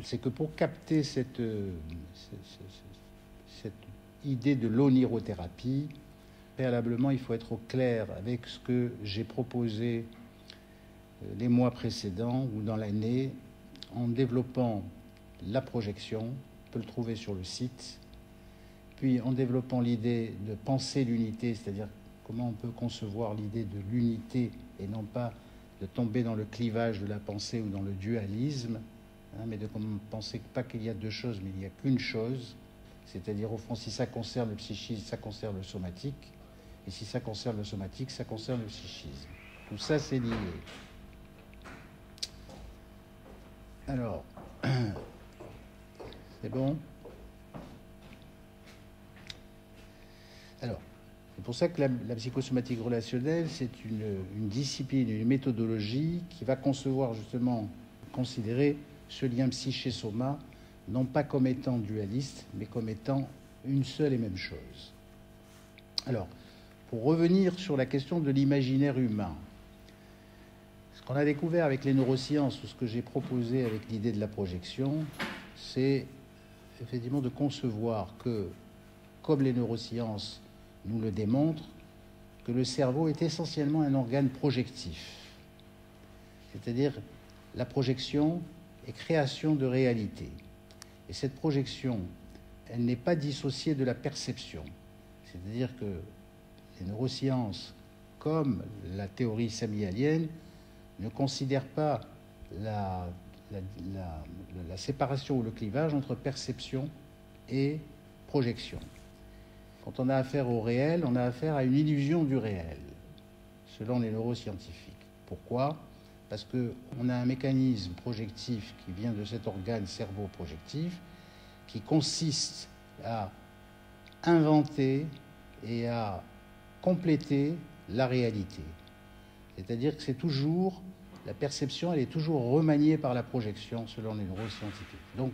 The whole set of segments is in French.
C'est que pour capter cette idée de l'onirothérapie, préalablement, il faut être au clair avec ce que j'ai proposé les mois précédents ou dans l'année en développant la projection, on peut le trouver sur le site, puis en développant l'idée de penser l'unité, c'est-à-dire comment on peut concevoir l'idée de l'unité et non pas de tomber dans le clivage de la pensée ou dans le dualisme, mais de penser pas qu'il y a deux choses, mais il n'y a qu'une chose, c'est-à-dire au fond, si ça concerne le psychisme, ça concerne le somatique, et si ça concerne le somatique, ça concerne le psychisme. Tout ça, c'est lié. Alors, c'est bon? Alors, c'est pour ça que la psychosomatique relationnelle, c'est une discipline, une méthodologie qui va concevoir justement, considérer ce lien psyché-soma, non pas comme étant dualiste, mais comme étant une seule et même chose. Alors, pour revenir sur la question de l'imaginaire humain, ce qu'on a découvert avec les neurosciences, ou ce que j'ai proposé avec l'idée de la projection, c'est effectivement de concevoir que, comme les neurosciences nous le démontrent, que le cerveau est essentiellement un organe projectif. C'est-à-dire la projection est création de réalité. Et cette projection, elle n'est pas dissociée de la perception. C'est-à-dire que les neurosciences, comme la théorie samyalienne, ne considèrent pas la séparation ou le clivage entre perception et projection. Quand on a affaire au réel, on a affaire à une illusion du réel, selon les neuroscientifiques. Pourquoi ? Parce qu'on a un mécanisme projectif qui vient de cet organe cerveau projectif, qui consiste à inventer et à compléter la réalité. C'est-à-dire que c'est toujours, la perception, elle est toujours remaniée par la projection, selon les neuroscientifiques. Donc,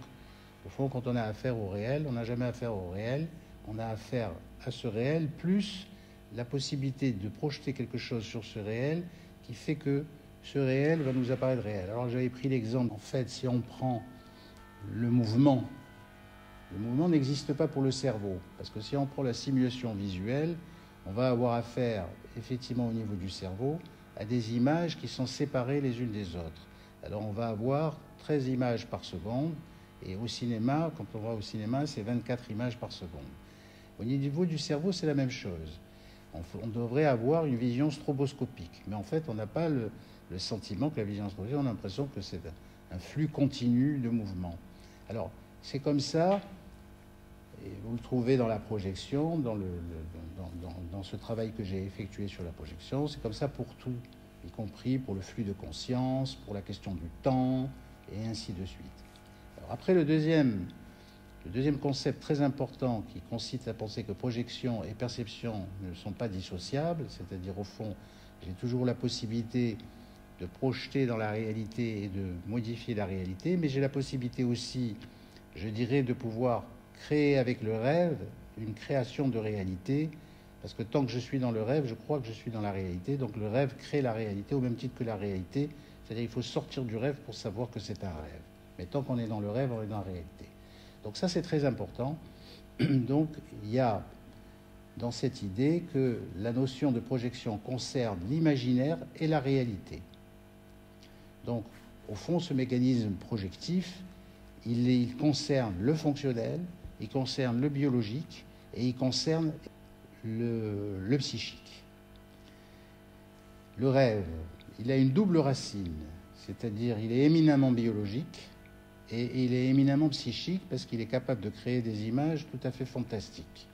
au fond, quand on a affaire au réel, on n'a jamais affaire au réel, on a affaire à ce réel, plus la possibilité de projeter quelque chose sur ce réel qui fait que ce réel va nous apparaître réel. Alors j'avais pris l'exemple, en fait, si on prend le mouvement n'existe pas pour le cerveau, parce que si on prend la simulation visuelle, on va avoir affaire, effectivement, au niveau du cerveau, à des images qui sont séparées les unes des autres. Alors on va avoir 13 images par seconde, et au cinéma, quand on va au cinéma, c'est 24 images par seconde. Au niveau du cerveau, c'est la même chose. On devrait avoir une vision stroboscopique, mais en fait, on n'a pas le sentiment que la vision stroboscopique, on a l'impression que c'est un flux continu de mouvement. Alors, c'est comme ça, et vous le trouvez dans la projection, dans ce travail que j'ai effectué sur la projection, c'est comme ça pour tout, y compris pour le flux de conscience, pour la question du temps, et ainsi de suite. Alors après, le deuxième concept très important qui consiste à penser que projection et perception ne sont pas dissociables, c'est-à-dire au fond, j'ai toujours la possibilité de projeter dans la réalité et de modifier la réalité, mais j'ai la possibilité aussi, je dirais, de pouvoir créer avec le rêve une création de réalité, parce que tant que je suis dans le rêve, je crois que je suis dans la réalité, donc le rêve crée la réalité au même titre que la réalité, c'est-à-dire il faut sortir du rêve pour savoir que c'est un rêve. Mais tant qu'on est dans le rêve, on est dans la réalité. Donc ça, c'est très important. Donc il y a dans cette idée que la notion de projection concerne l'imaginaire et la réalité. Donc, au fond, ce mécanisme projectif, il concerne le fonctionnel, il concerne le biologique et il concerne le psychique. Le rêve, il a une double racine, c'est-à-dire il est éminemment biologique et il est éminemment psychique parce qu'il est capable de créer des images tout à fait fantastiques.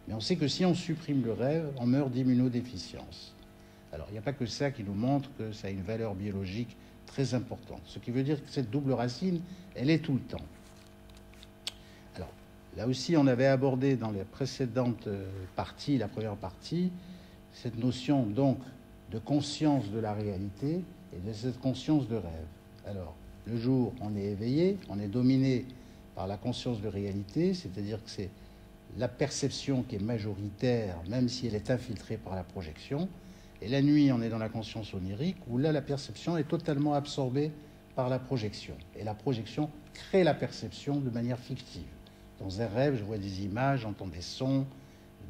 Mais on sait que si on supprime le rêve, on meurt d'immunodéficience. Alors, il n'y a pas que ça qui nous montre que ça a une valeur biologique très importante. Ce qui veut dire que cette double racine, elle est tout le temps. Alors, là aussi, on avait abordé dans les précédentes parties, la première partie, cette notion donc de conscience de la réalité et de cette conscience de rêve. Alors, le jour, on est éveillé, on est dominé par la conscience de réalité, c'est-à-dire que c'est la perception qui est majoritaire, même si elle est infiltrée par la projection. Et la nuit, on est dans la conscience onirique, où là, la perception est totalement absorbée par la projection. Et la projection crée la perception de manière fictive. Dans un rêve, je vois des images, j'entends des sons,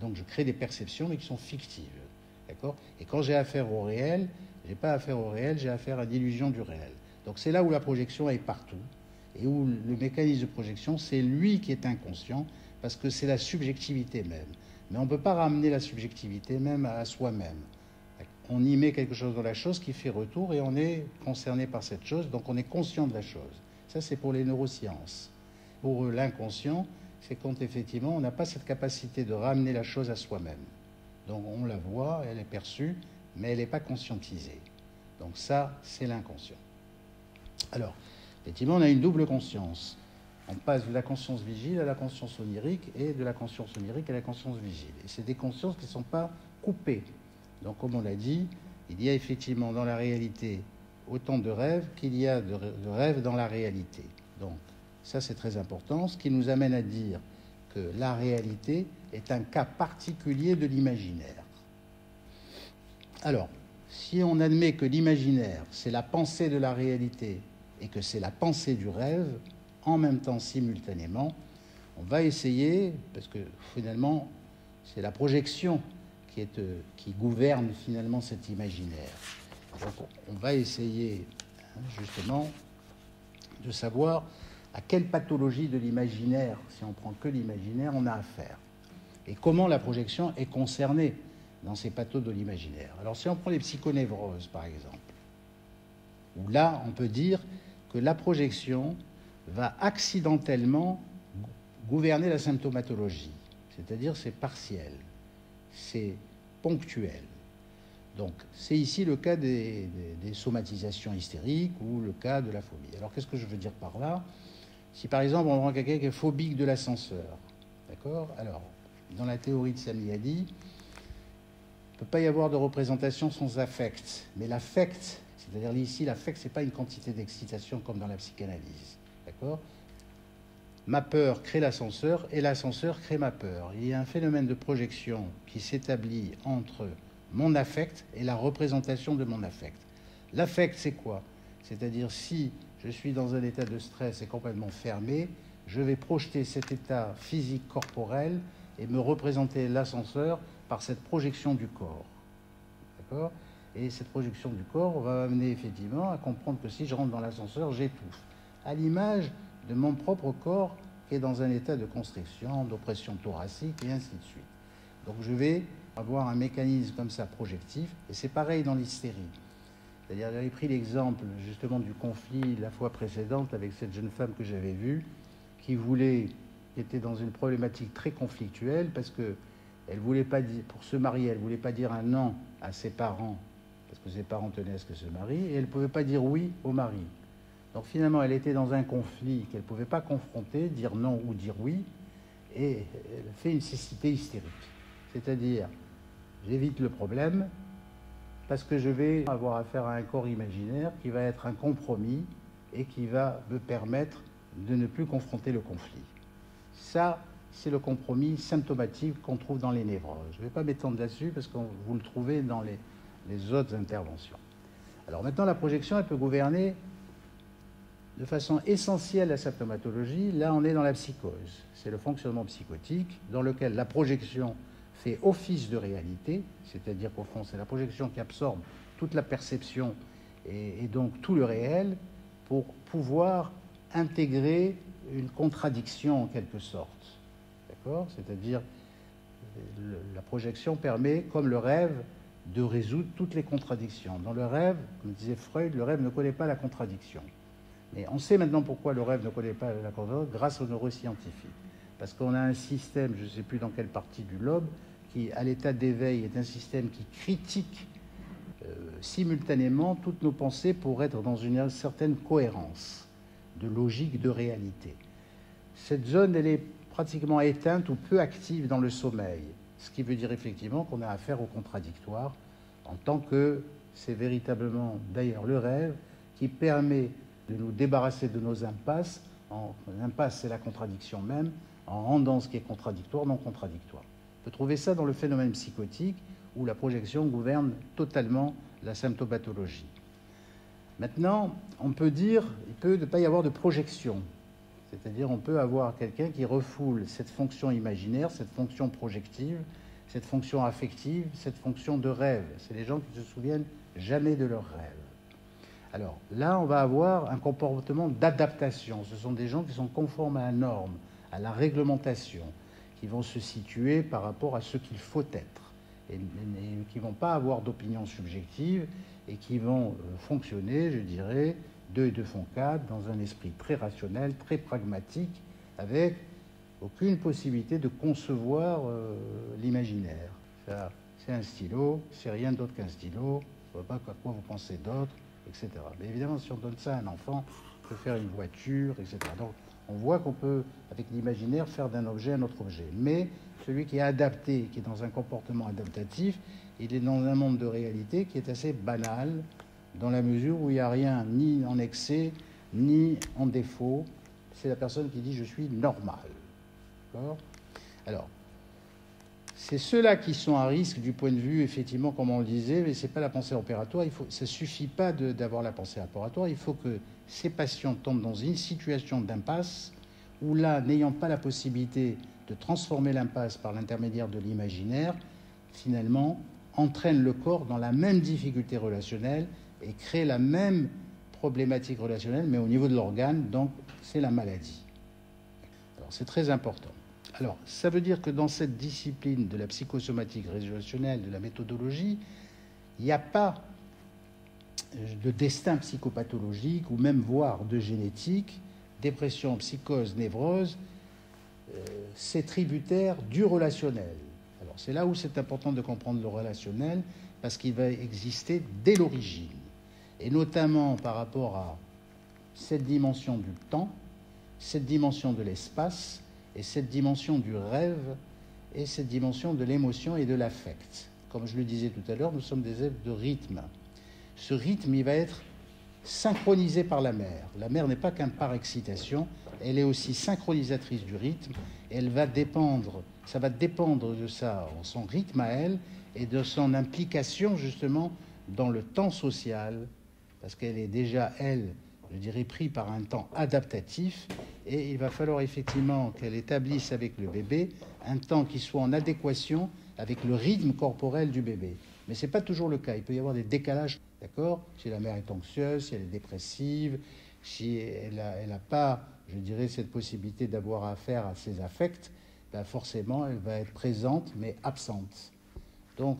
donc je crée des perceptions, mais qui sont fictives. D'accord ? Et quand j'ai affaire au réel, je n'ai pas affaire au réel, j'ai affaire à l'illusion du réel. Donc c'est là où la projection est partout, et où le mécanisme de projection, c'est lui qui est inconscient, parce que c'est la subjectivité même. Mais on ne peut pas ramener la subjectivité même à soi-même. On y met quelque chose dans la chose qui fait retour, et on est concerné par cette chose, donc on est conscient de la chose. Ça, c'est pour les neurosciences. Pour l'inconscient, c'est quand effectivement on n'a pas cette capacité de ramener la chose à soi-même. Donc on la voit, elle est perçue, mais elle n'est pas conscientisée. Donc ça, c'est l'inconscient. Alors, effectivement, on a une double conscience. On passe de la conscience vigile à la conscience onirique, et de la conscience onirique à la conscience vigile. Et c'est des consciences qui ne sont pas coupées. Donc, comme on l'a dit, il y a effectivement dans la réalité autant de rêves qu'il y a de rêves dans la réalité. Donc, ça, c'est très important, ce qui nous amène à dire que la réalité est un cas particulier de l'imaginaire. Alors, si on admet que l'imaginaire, c'est la pensée de la réalité et que c'est la pensée du rêve, en même temps, simultanément, on va essayer, parce que finalement, c'est la projection qui gouverne finalement cet imaginaire. Donc, on va essayer, justement, de savoir à quelle pathologie de l'imaginaire, si on prend que l'imaginaire, on a affaire. Et comment la projection est concernée dans ces pathos de l'imaginaire. Alors si on prend les psychonévroses, par exemple, où là, on peut dire que la projection va accidentellement gouverner la symptomatologie. C'est-à-dire c'est partiel, c'est ponctuel. Donc c'est ici le cas des somatisations hystériques ou le cas de la phobie. Alors qu'est-ce que je veux dire par là ? Si par exemple on prend quelqu'un qui est phobique de l'ascenseur, d'accord ? Alors, dans la théorie de Samiadi, il ne peut pas y avoir de représentation sans affect. Mais l'affect, c'est-à-dire ici, l'affect, ce n'est pas une quantité d'excitation comme dans la psychanalyse, d'accord ? Ma peur crée l'ascenseur et l'ascenseur crée ma peur. Il y a un phénomène de projection qui s'établit entre mon affect et la représentation de mon affect. L'affect, c'est quoi ? C'est-à-dire si je suis dans un état de stress et complètement fermé, je vais projeter cet état physique corporel et me représenter l'ascenseur par cette projection du corps. D'accord ? Et cette projection du corps va m'amener effectivement à comprendre que si je rentre dans l'ascenseur, j'étouffe. À l'image de mon propre corps qui est dans un état de constriction, d'oppression thoracique et ainsi de suite. Donc je vais avoir un mécanisme comme ça projectif, et c'est pareil dans l'hystérie. C'est-à-dire, j'avais pris l'exemple justement du conflit la fois précédente avec cette jeune femme que j'avais vue, qui était dans une problématique très conflictuelle parce que elle voulait pas dire, pour se marier, elle voulait pas dire un non à ses parents parce que ses parents tenaient à ce que se marie, et elle ne pouvait pas dire oui au mari. Donc finalement, elle était dans un conflit qu'elle ne pouvait pas confronter, dire non ou dire oui, et elle fait une cécité hystérique. C'est-à-dire, j'évite le problème parce que je vais avoir affaire à un corps imaginaire qui va être un compromis et qui va me permettre de ne plus confronter le conflit. Ça, c'est le compromis symptomatique qu'on trouve dans les névroses. Je ne vais pas m'étendre là-dessus parce que vous le trouvez dans les autres interventions. Alors maintenant, la projection, elle peut gouverner de façon essentielle la symptomatologie. Là, on est dans la psychose. C'est le fonctionnement psychotique dans lequel la projection fait office de réalité, c'est-à-dire qu'au fond, c'est la projection qui absorbe toute la perception et donc tout le réel pour pouvoir intégrer une contradiction en quelque sorte. D'accord ? C'est-à-dire la projection permet, comme le rêve, de résoudre toutes les contradictions. Dans le rêve, comme disait Freud, le rêve ne connaît pas la contradiction. Mais on sait maintenant pourquoi le rêve ne connaît pas la contradiction grâce aux neuroscientifiques. Parce qu'on a un système, je ne sais plus dans quelle partie du lobe, qui, à l'état d'éveil, est un système qui critique simultanément toutes nos pensées pour être dans une certaine cohérence de logique, de réalité. Cette zone, elle est pratiquement éteinte ou peu active dans le sommeil, ce qui veut dire effectivement qu'on a affaire au contradictoire, en tant que c'est véritablement d'ailleurs le rêve qui permet de nous débarrasser de nos impasses. L'impasse, c'est la contradiction même, en rendant ce qui est contradictoire non contradictoire. On peut trouver ça dans le phénomène psychotique où la projection gouverne totalement la symptopathologie. Maintenant, on peut dire qu'il ne peut pas y avoir de projection. C'est-à-dire on peut avoir quelqu'un qui refoule cette fonction imaginaire, cette fonction projective, cette fonction affective, cette fonction de rêve. C'est les gens qui ne se souviennent jamais de leurs rêves. Alors là, on va avoir un comportement d'adaptation. Ce sont des gens qui sont conformes à la norme, à la réglementation, qui vont se situer par rapport à ce qu'il faut être, et qui ne vont pas avoir d'opinion subjective, et qui vont fonctionner, je dirais, 2 et 2 font 4, dans un esprit très rationnel, très pragmatique, avec aucune possibilité de concevoir l'imaginaire. C'est un stylo, c'est rien d'autre qu'un stylo, je ne vois pas à quoi vous pensez d'autre, etc. Mais évidemment, si on donne ça à un enfant, on peut faire une voiture, etc. Donc, on voit qu'on peut, avec l'imaginaire, faire d'un objet un autre objet. Mais celui qui est adapté, qui est dans un comportement adaptatif, il est dans un monde de réalité qui est assez banal, dans la mesure où il n'y a rien ni en excès, ni en défaut. C'est la personne qui dit « je suis normal ». D'accord ? Alors, c'est ceux-là qui sont à risque du point de vue, effectivement, comme on le disait, mais ce n'est pas la pensée opératoire. Ça ne suffit pas d'avoir la pensée opératoire. Il faut que ces patients tombent dans une situation d'impasse où là, n'ayant pas la possibilité de transformer l'impasse par l'intermédiaire de l'imaginaire, finalement, entraîne le corps dans la même difficulté relationnelle et crée la même problématique relationnelle, mais au niveau de l'organe, donc c'est la maladie. Alors c'est très important. Alors ça veut dire que dans cette discipline de la psychosomatique relationnelle, de la méthodologie, il n'y a pas de destin psychopathologique ou même voire de génétique, dépression, psychose, névrose, c'est tributaire du relationnel. Alors c'est là où c'est important de comprendre le relationnel, parce qu'il va exister dès l'origine, et notamment par rapport à cette dimension du temps, cette dimension de l'espace, et cette dimension du rêve, et cette dimension de l'émotion et de l'affect. Comme je le disais tout à l'heure, nous sommes des êtres de rythme. Ce rythme, il va être synchronisé par la mère. La mère n'est pas qu'un par excitation, elle est aussi synchronisatrice du rythme, et elle va dépendre, ça va dépendre de son rythme à elle, et de son implication justement dans le temps social, parce qu'elle est déjà, elle, je dirais, prise par un temps adaptatif, et il va falloir effectivement qu'elle établisse avec le bébé un temps qui soit en adéquation avec le rythme corporel du bébé. Mais ce n'est pas toujours le cas, il peut y avoir des décalages, d'accord ? Si la mère est anxieuse, si elle est dépressive, si elle n'a pas, je dirais, cette possibilité d'avoir affaire à ses affects, ben forcément, elle va être présente, mais absente. Donc,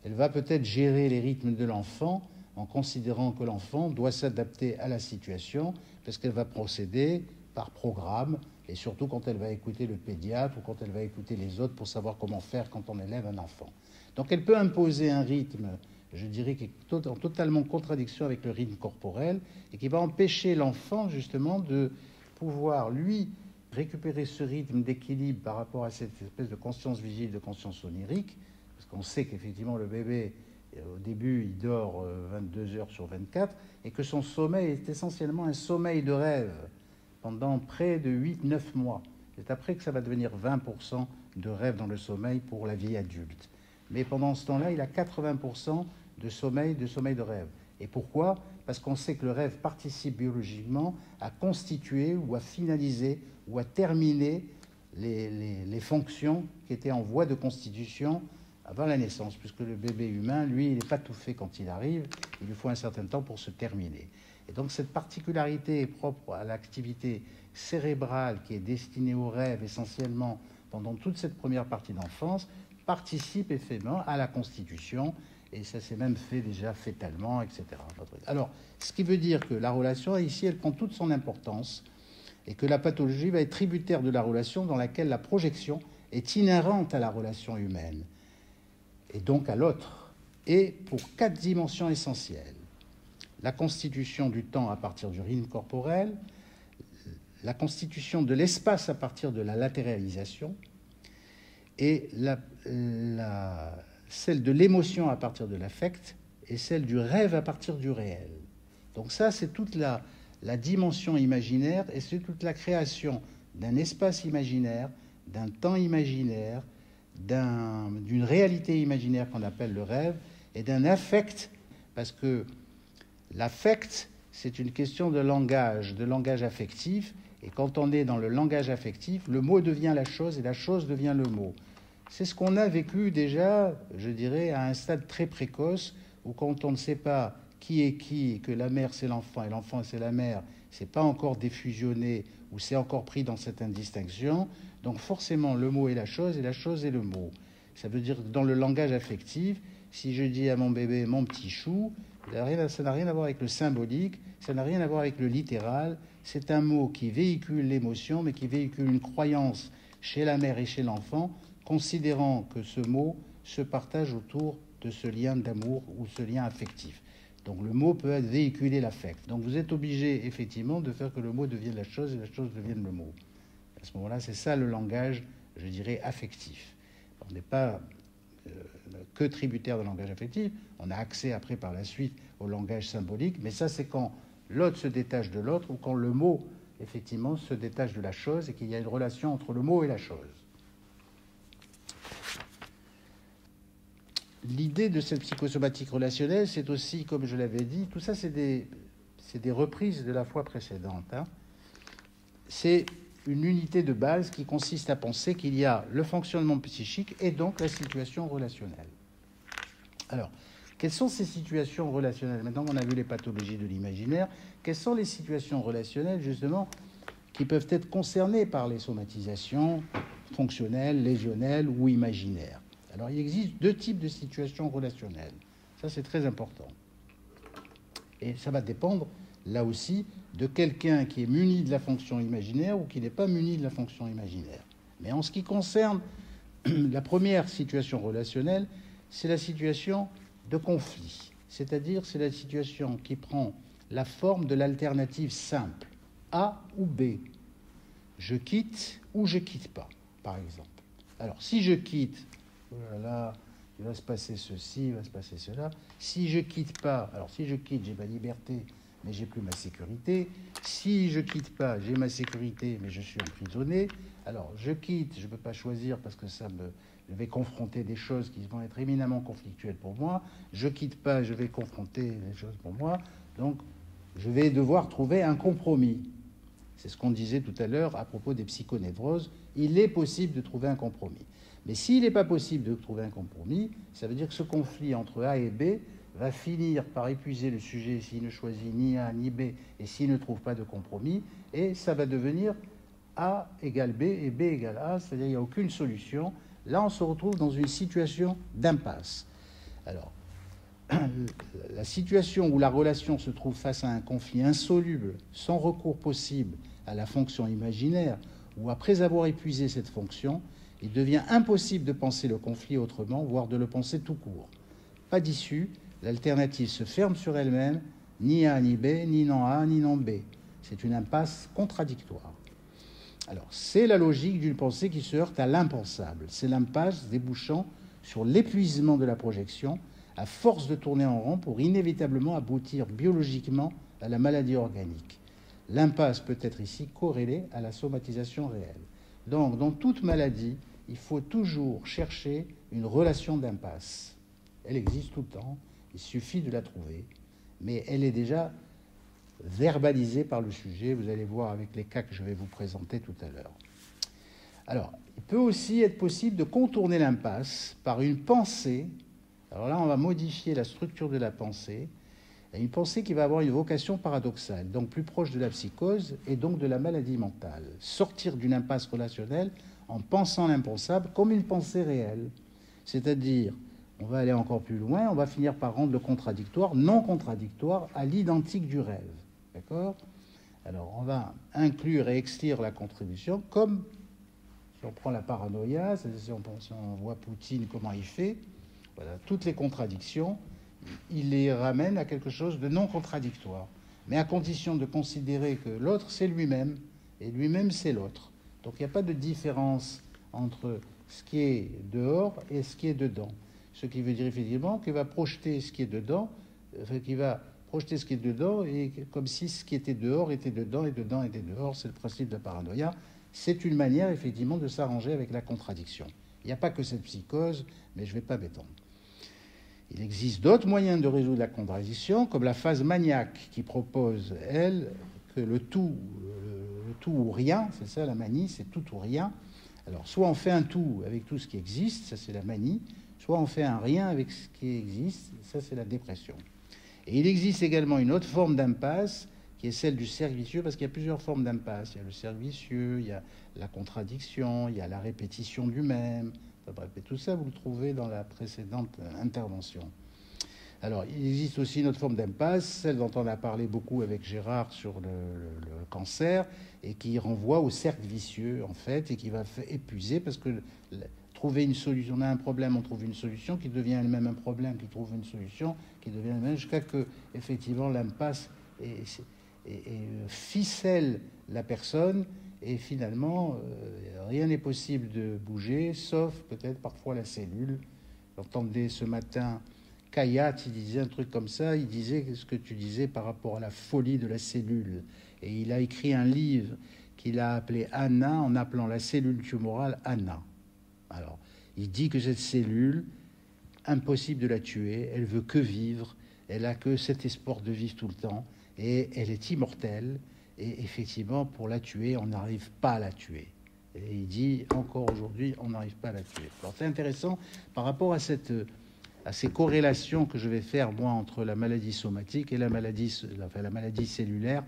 elle va peut-être gérer les rythmes de l'enfant en considérant que l'enfant doit s'adapter à la situation, parce qu'elle va procéder par programme, et surtout quand elle va écouter le pédiatre ou quand elle va écouter les autres pour savoir comment faire quand on élève un enfant. Donc elle peut imposer un rythme, je dirais, qui est en totalement contradiction avec le rythme corporel, et qui va empêcher l'enfant justement de pouvoir, lui, récupérer ce rythme d'équilibre par rapport à cette espèce de conscience vigile, de conscience onirique, parce qu'on sait qu'effectivement le bébé, au début, il dort 22 heures sur 24, et que son sommeil est essentiellement un sommeil de rêve pendant près de 8-9 mois. C'est après que ça va devenir 20% de rêve dans le sommeil pour la vie adulte. Mais pendant ce temps-là, il a 80% de sommeil de rêve. Et pourquoi ? Parce qu'on sait que le rêve participe biologiquement à constituer ou à finaliser ou à terminer les fonctions qui étaient en voie de constitution avant la naissance, puisque le bébé humain, lui, il n'est pas tout fait quand il arrive, il lui faut un certain temps pour se terminer. Et donc cette particularité est propre à l'activité cérébrale qui est destinée au rêve essentiellement pendant toute cette première partie d'enfance, participe effectivement à la constitution, et ça s'est même fait déjà fœtalement, etc. Alors, ce qui veut dire que la relation, ici, elle prend toute son importance, et que la pathologie va être tributaire de la relation dans laquelle la projection est inhérente à la relation humaine, et donc à l'autre, et pour 4 dimensions essentielles. La constitution du temps à partir du rythme corporel, la constitution de l'espace à partir de la latéralisation, et celle de l'émotion à partir de l'affect, et celle du rêve à partir du réel. Donc ça, c'est toute la dimension imaginaire, et c'est toute la création d'un espace imaginaire, d'un temps imaginaire, d'une réalité imaginaire qu'on appelle le rêve, et d'un affect, parce que l'affect, c'est une question de langage affectif, Et quand on est dans le langage affectif, le mot devient la chose et la chose devient le mot. C'est ce qu'on a vécu déjà, je dirais, à un stade très précoce, où quand on ne sait pas qui est qui, et que la mère c'est l'enfant et l'enfant c'est la mère, c'est pas encore défusionné, ou c'est encore pris dans cette indistinction, donc forcément le mot est la chose et la chose est le mot. Ça veut dire que dans le langage affectif, si je dis à mon bébé « mon petit chou », ça n'a rien à voir avec le symbolique, ça n'a rien à voir avec le littéral. C'est un mot qui véhicule l'émotion, mais qui véhicule une croyance chez la mère et chez l'enfant, considérant que ce mot se partage autour de ce lien d'amour ou ce lien affectif. Donc le mot peut véhiculer l'affect. Donc vous êtes obligé effectivement de faire que le mot devienne la chose et la chose devienne le mot. À ce moment-là, c'est ça le langage, je dirais, affectif. On n'est pas que tributaire d'un langage affectif, on a accès après par la suite au langage symbolique, mais ça c'est quand l'autre se détache de l'autre ou quand le mot effectivement se détache de la chose et qu'il y a une relation entre le mot et la chose. L'idée de cette psychosomatique relationnelle, c'est aussi, comme je l'avais dit, tout ça c'est des reprises de la fois précédente. C'est une unité de base qui consiste à penser qu'il y a le fonctionnement psychique et donc la situation relationnelle. Alors, quelles sont ces situations relationnelles? Maintenant qu'on a vu les pathologies de l'imaginaire, quelles sont les situations relationnelles, justement, qui peuvent être concernées par les somatisations fonctionnelles, lésionnelles ou imaginaires? Alors, il existe deux types de situations relationnelles. Ça, c'est très important. Et ça va dépendre, là aussi, de quelqu'un qui est muni de la fonction imaginaire ou qui n'est pas muni de la fonction imaginaire. Mais en ce qui concerne la première situation relationnelle, c'est la situation de conflit. C'est-à-dire, c'est la situation qui prend la forme de l'alternative simple, A ou B. Je quitte ou je quitte pas, par exemple. Alors, si je quitte, voilà, il va se passer ceci, il va se passer cela. Si je quitte pas, alors si je quitte, j'ai ma liberté, mais j'ai plus ma sécurité. Si je quitte pas, j'ai ma sécurité, mais je suis emprisonné. Alors, je quitte, je ne peux pas choisir parce que je vais confronter des choses qui vont être éminemment conflictuelles pour moi. Je quitte pas, je vais confronter des choses pour moi. Donc, je vais devoir trouver un compromis. C'est ce qu'on disait tout à l'heure à propos des psychonévroses. Il est possible de trouver un compromis. Mais s'il n'est pas possible de trouver un compromis, ça veut dire que ce conflit entre A et B va finir par épuiser le sujet s'il ne choisit ni A ni B et s'il ne trouve pas de compromis, et ça va devenir A égale B et B égale A, c'est-à-dire qu'il n'y a aucune solution. Là, on se retrouve dans une situation d'impasse. Alors, la situation où la relation se trouve face à un conflit insoluble, sans recours possible à la fonction imaginaire, où après avoir épuisé cette fonction, il devient impossible de penser le conflit autrement, voire de le penser tout court. Pas d'issue, l'alternative se ferme sur elle-même, ni A ni B, ni non A ni non B. C'est une impasse contradictoire. Alors, c'est la logique d'une pensée qui se heurte à l'impensable. C'est l'impasse débouchant sur l'épuisement de la projection, à force de tourner en rond pour inévitablement aboutir biologiquement à la maladie organique. L'impasse peut être ici corrélée à la somatisation réelle. Donc, dans toute maladie, il faut toujours chercher une relation d'impasse. Elle existe tout le temps, il suffit de la trouver, mais elle est déjà verbalisée par le sujet, vous allez voir avec les cas que je vais vous présenter tout à l'heure. Alors, il peut aussi être possible de contourner l'impasse par une pensée. Alors là, on va modifier la structure de la pensée, une pensée qui va avoir une vocation paradoxale, donc plus proche de la psychose et donc de la maladie mentale. Sortir d'une impasse relationnelle en pensant l'impensable comme une pensée réelle. C'est-à-dire, on va aller encore plus loin, on va finir par rendre le contradictoire non contradictoire à l'identique du rêve. D'accord ? Alors, on va inclure et exclure la contribution comme, si on prend la paranoïa, si on voit Poutine, comment il fait, voilà, toutes les contradictions, il les ramène à quelque chose de non contradictoire, mais à condition de considérer que l'autre, c'est lui-même, et lui-même, c'est l'autre. Donc, il n'y a pas de différence entre ce qui est dehors et ce qui est dedans. Ce qui veut dire effectivement qu'il va projeter ce qui est dedans, qu'il va projeter ce qui est dedans, et comme si ce qui était dehors était dedans, et dedans était dehors. C'est le principe de la paranoïa. C'est une manière, effectivement, de s'arranger avec la contradiction. Il n'y a pas que cette psychose, mais je ne vais pas m'étendre. Il existe d'autres moyens de résoudre la contradiction, comme la phase maniaque, qui propose, elle, que le tout, le tout ou rien, c'est ça la manie, c'est tout ou rien. Alors, soit on fait un tout avec tout ce qui existe, ça c'est la manie, soit on fait un rien avec ce qui existe, ça c'est la dépression. Et il existe également une autre forme d'impasse, qui est celle du cercle vicieux, parce qu'il y a plusieurs formes d'impasse. Il y a le cercle vicieux, il y a la contradiction, il y a la répétition du même. Bref, tout ça, vous le trouvez dans la précédente intervention. Alors, il existe aussi une autre forme d'impasse, celle dont on a parlé beaucoup avec Gérard sur le cancer, et qui renvoie au cercle vicieux, en fait, et qui va épuiser, parce que trouver une solution, on a un problème, on trouve une solution, qui devient elle-même un problème, qui trouve une solution, qui devient elle-même, jusqu'à que, effectivement, l'impasse ficelle la personne, et finalement, rien n'est possible de bouger, sauf peut-être parfois la cellule. J'entendais ce matin Kayat, il disait un truc comme ça, il disait ce que tu disais par rapport à la folie de la cellule. Et il a écrit un livre qu'il a appelé Anna, en appelant la cellule tumorale Anna. Alors, il dit que cette cellule, impossible de la tuer, elle veut que vivre, elle a que cet espoir de vivre tout le temps, et elle est immortelle, et effectivement, pour la tuer, on n'arrive pas à la tuer. Et il dit, encore aujourd'hui, on n'arrive pas à la tuer. Alors c'est intéressant, par rapport à ces corrélations que je vais faire, moi, entre la maladie somatique et la maladie cellulaire,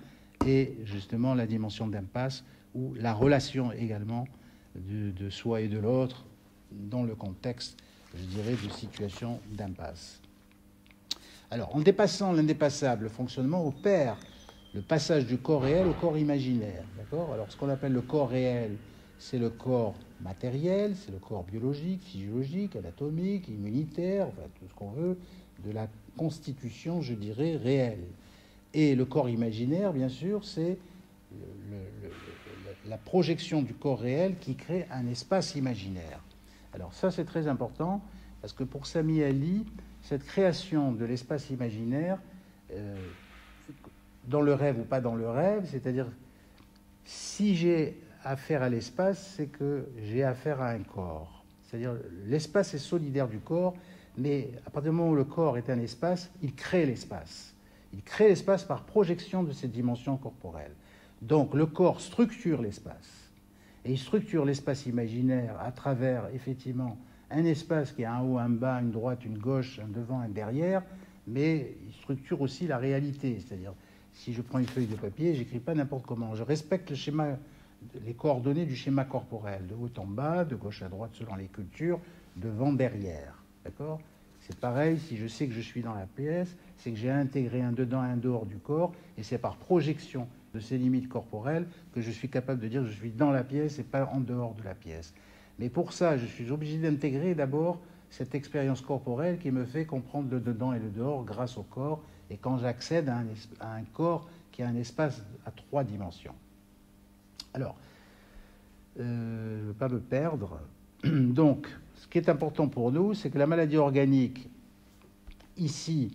et justement la dimension d'impasse, ou la relation également de soi et de l'autre, dans le contexte, je dirais, de situation d'impasse. Alors, en dépassant l'indépassable, le fonctionnement opère le passage du corps réel au corps imaginaire. D'accord ? Alors, ce qu'on appelle le corps réel, c'est le corps matériel, c'est le corps biologique, physiologique, anatomique, immunitaire, enfin, tout ce qu'on veut, de la constitution, je dirais, réelle. Et le corps imaginaire, bien sûr, c'est la projection du corps réel qui crée un espace imaginaire. Alors ça, c'est très important, parce que pour Sami Ali, cette création de l'espace imaginaire, dans le rêve ou pas dans le rêve, c'est-à-dire, si j'ai affaire à l'espace, c'est que j'ai affaire à un corps. C'est-à-dire, l'espace est solidaire du corps, mais à partir du moment où le corps est un espace, il crée l'espace. Il crée l'espace par projection de cette dimension corporelle. Donc, le corps structure l'espace. Et il structure l'espace imaginaire à travers, effectivement, un espace qui a un haut, un bas, une droite, une gauche, un devant, un derrière, mais il structure aussi la réalité. C'est-à-dire, si je prends une feuille de papier, j'écris pas n'importe comment. Je respecte le schéma, les coordonnées du schéma corporel, de haut en bas, de gauche à droite selon les cultures, devant, derrière. D'accord ? C'est pareil, si je sais que je suis dans la pièce, c'est que j'ai intégré un dedans, un dehors du corps, et c'est par projection de ces limites corporelles que je suis capable de dire que je suis dans la pièce et pas en dehors de la pièce. Mais pour ça, je suis obligé d'intégrer d'abord cette expérience corporelle qui me fait comprendre le dedans et le dehors grâce au corps, et quand j'accède à un corps qui a un espace à 3 dimensions. Alors, je ne veux pas me perdre. Donc, ce qui est important pour nous, c'est que la maladie organique, ici,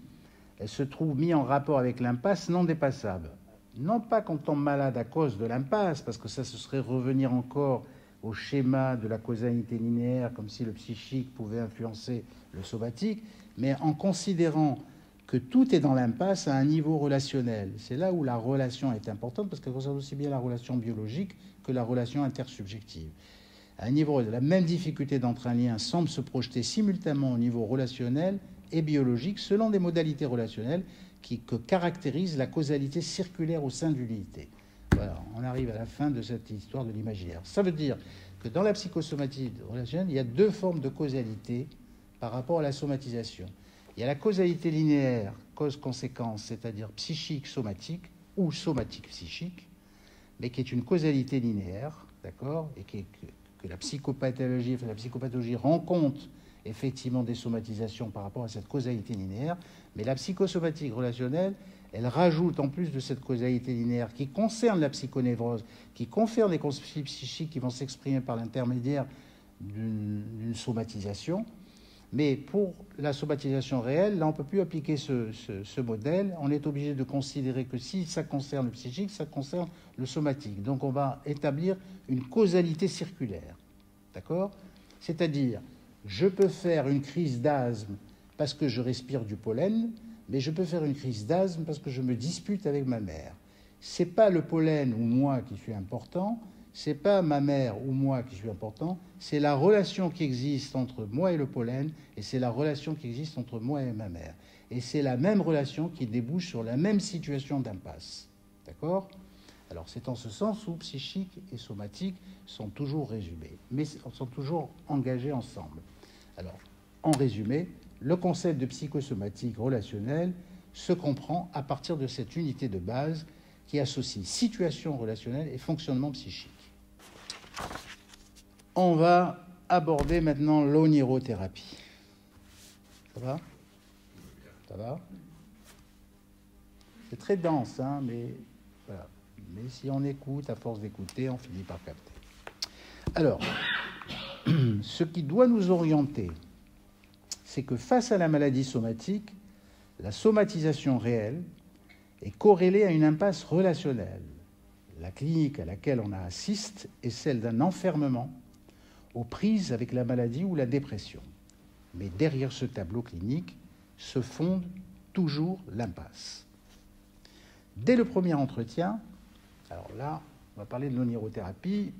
elle se trouve mise en rapport avec l'impasse non dépassable. Non pas qu'on tombe malade à cause de l'impasse, parce que ça, ce serait revenir encore au schéma de la causalité linéaire, comme si le psychique pouvait influencer le somatique, mais en considérant que tout est dans l'impasse à un niveau relationnel. C'est là où la relation est importante, parce qu'elle concerne aussi bien la relation biologique que la relation intersubjective. À un niveau, la même difficulté d'entre un lien semble se projeter simultanément au niveau relationnel et biologique, selon des modalités relationnelles que caractérisent la causalité circulaire au sein de l'unité. Voilà, on arrive à la fin de cette histoire de l'imaginaire. Ça veut dire que dans la psychosomatique relationnelle, il y a 2 formes de causalité par rapport à la somatisation. Il y a la causalité linéaire, cause-conséquence, c'est-à-dire psychique-somatique ou somatique-psychique, mais qui est une causalité linéaire, d'accord, et que la psychopathologie rend compte effectivement des somatisations par rapport à cette causalité linéaire, mais la psychosomatique relationnelle, elle rajoute en plus de cette causalité linéaire qui concerne la psychonévrose, qui concerne les conflits psychiques qui vont s'exprimer par l'intermédiaire d'une somatisation. Mais pour la somatisation réelle, là, on ne peut plus appliquer ce modèle. On est obligé de considérer que si ça concerne le psychique, ça concerne le somatique. Donc on va établir une causalité circulaire. D'accord ? C'est-à-dire, je peux faire une crise d'asthme parce que je respire du pollen, mais je peux faire une crise d'asthme parce que je me dispute avec ma mère. c'est pas le pollen ou moi qui suis important, c'est pas ma mère ou moi qui suis important, c'est la relation qui existe entre moi et le pollen, et c'est la relation qui existe entre moi et ma mère. Et c'est la même relation qui débouche sur la même situation d'impasse. D'accord ? Alors c'est en ce sens où psychique et somatique sont toujours résumés, mais sont toujours engagés ensemble. Alors, en résumé, le concept de psychosomatique relationnelle se comprend à partir de cette unité de base qui associe situation relationnelle et fonctionnement psychique. On va aborder maintenant l'onirothérapie. Ça va ? Ça va ? C'est très dense, hein, mais voilà. Mais si on écoute, à force d'écouter, on finit par capter. Alors, ce qui doit nous orienter, c'est que face à la maladie somatique, la somatisation réelle est corrélée à une impasse relationnelle. La clinique à laquelle on assiste est celle d'un enfermement aux prises avec la maladie ou la dépression. Mais derrière ce tableau clinique se fonde toujours l'impasse. Dès le premier entretien, alors là, on va parler de l'onirothérapie,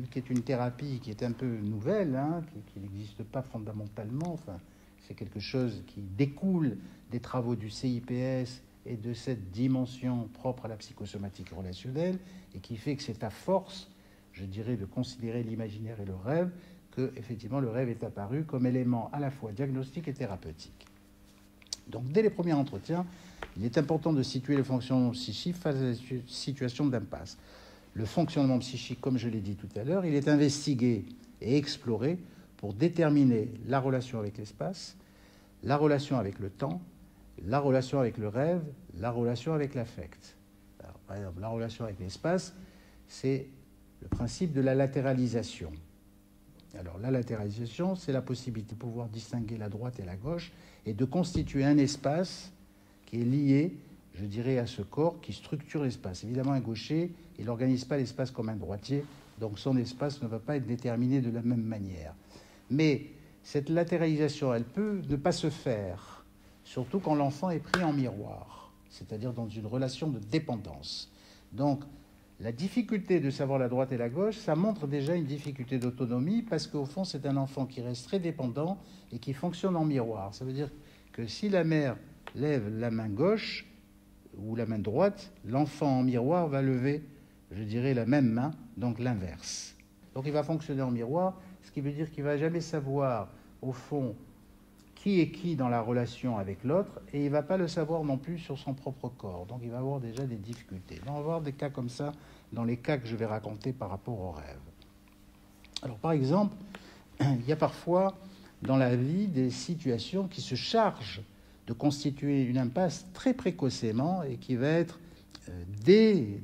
qui est une thérapie qui est un peu nouvelle, hein, qui n'existe pas fondamentalement. Enfin, c'est quelque chose qui découle des travaux du CIPS et de cette dimension propre à la psychosomatique relationnelle, et qui fait que c'est à force, je dirais, de considérer l'imaginaire et le rêve, que effectivement le rêve est apparu comme élément à la fois diagnostique et thérapeutique. Donc dès les premiers entretiens, il est important de situer le fonctionnement psychique face à la situation d'impasse. Le fonctionnement psychique, comme je l'ai dit tout à l'heure, il est investigué et exploré pour déterminer la relation avec l'espace, la relation avec le temps, la relation avec le rêve, la relation avec l'affect. Par exemple, la relation avec l'espace, c'est le principe de la latéralisation. Alors, la latéralisation, c'est la possibilité de pouvoir distinguer la droite et la gauche et de constituer un espace qui est lié, je dirais, à ce corps qui structure l'espace. Évidemment, un gaucher, il n'organise pas l'espace comme un droitier, donc son espace ne va pas être déterminé de la même manière. Mais cette latéralisation, elle peut ne pas se faire, surtout quand l'enfant est pris en miroir, c'est-à-dire dans une relation de dépendance. Donc, la difficulté de savoir la droite et la gauche, ça montre déjà une difficulté d'autonomie parce qu'au fond, c'est un enfant qui reste très dépendant et qui fonctionne en miroir. Ça veut dire que si la mère lève la main gauche ou la main droite, l'enfant en miroir va lever, je dirais, la même main, donc l'inverse. Donc il va fonctionner en miroir, ce qui veut dire qu'il ne va jamais savoir, au fond, qui est qui dans la relation avec l'autre, et il ne va pas le savoir non plus sur son propre corps. Donc il va avoir déjà des difficultés. On va avoir des cas comme ça dans les cas que je vais raconter par rapport au rêve. Alors par exemple, il y a parfois dans la vie des situations qui se chargent de constituer une impasse très précocement et qui va être dès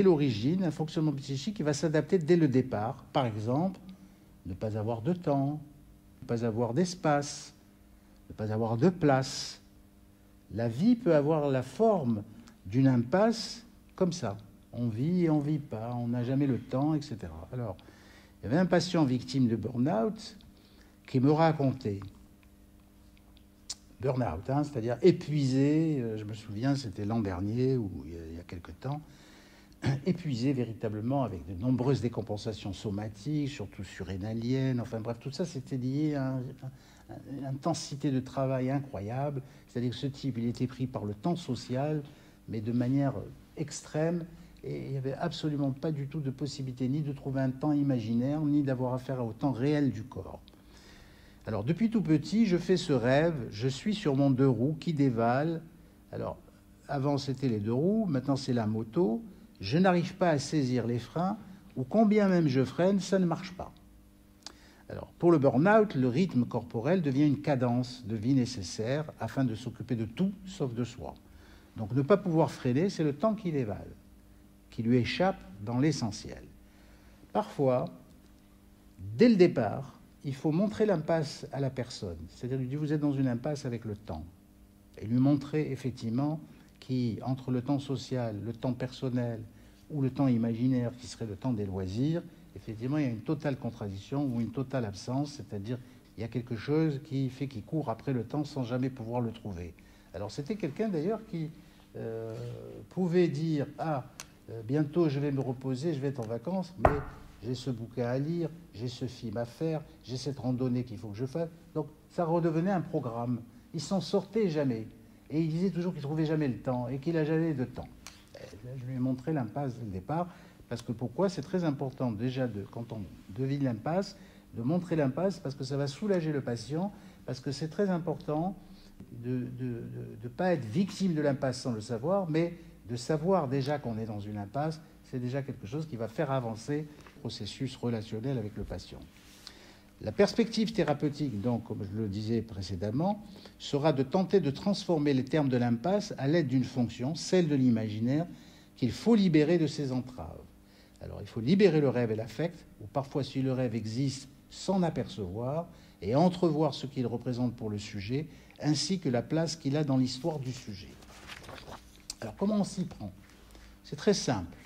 l'origine un fonctionnement psychique qui va s'adapter dès le départ. Par exemple, ne pas avoir de temps, ne pas avoir d'espace, ne pas avoir de place. La vie peut avoir la forme d'une impasse comme ça. On vit et on ne vit pas, on n'a jamais le temps, etc. Alors, il y avait un patient victime de burn-out qui me racontait burn-out, hein, c'est-à-dire épuisé, je me souviens, c'était l'an dernier ou il y a quelque temps, épuisé véritablement avec de nombreuses décompensations somatiques, surtout surrénaliennes, enfin bref, tout ça c'était lié à une intensité de travail incroyable, c'est-à-dire que ce type, il était pris par le temps social, mais de manière extrême, et il n'y avait absolument pas du tout de possibilité ni de trouver un temps imaginaire, ni d'avoir affaire au temps réel du corps. Alors, depuis tout petit, je fais ce rêve, je suis sur mon 2 roues qui dévale. Alors, avant, c'était les 2 roues, maintenant, c'est la moto. Je n'arrive pas à saisir les freins, ou combien même je freine, ça ne marche pas. Alors, pour le burn-out, le rythme corporel devient une cadence de vie nécessaire afin de s'occuper de tout, sauf de soi. Donc, ne pas pouvoir freiner, c'est le temps qui dévale, qui lui échappe dans l'essentiel. Parfois, dès le départ, il faut montrer l'impasse à la personne. C'est-à-dire lui dire, vous êtes dans une impasse avec le temps. Et lui montrer effectivement qu'entre le temps social, le temps personnel ou le temps imaginaire, qui serait le temps des loisirs, effectivement, il y a une totale contradiction ou une totale absence. C'est-à-dire, il y a quelque chose qui fait qu'il court après le temps sans jamais pouvoir le trouver. Alors, c'était quelqu'un d'ailleurs qui pouvait dire « Ah, bientôt je vais me reposer, je vais être en vacances, mais j'ai ce bouquin à lire, j'ai ce film à faire, j'ai cette randonnée qu'il faut que je fasse. » Donc ça redevenait un programme. Il s'en sortait jamais. Et il disait toujours qu'il ne trouvait jamais le temps et qu'il n'a jamais de temps. Je lui ai montré l'impasse dès le départ, parce que pourquoi? C'est très important déjà, quand on devine l'impasse, de montrer l'impasse, parce que ça va soulager le patient, parce que c'est très important de ne pas être victime de l'impasse sans le savoir, mais de savoir déjà qu'on est dans une impasse, c'est déjà quelque chose qui va faire avancer le processus relationnel avec le patient. La perspective thérapeutique, donc, comme je le disais précédemment, sera de tenter de transformer les termes de l'impasse à l'aide d'une fonction, celle de l'imaginaire, qu'il faut libérer de ses entraves. Alors, il faut libérer le rêve et l'affect, ou parfois, si le rêve existe, s'en apercevoir et entrevoir ce qu'il représente pour le sujet, ainsi que la place qu'il a dans l'histoire du sujet. Alors, comment on s'y prend? C'est très simple.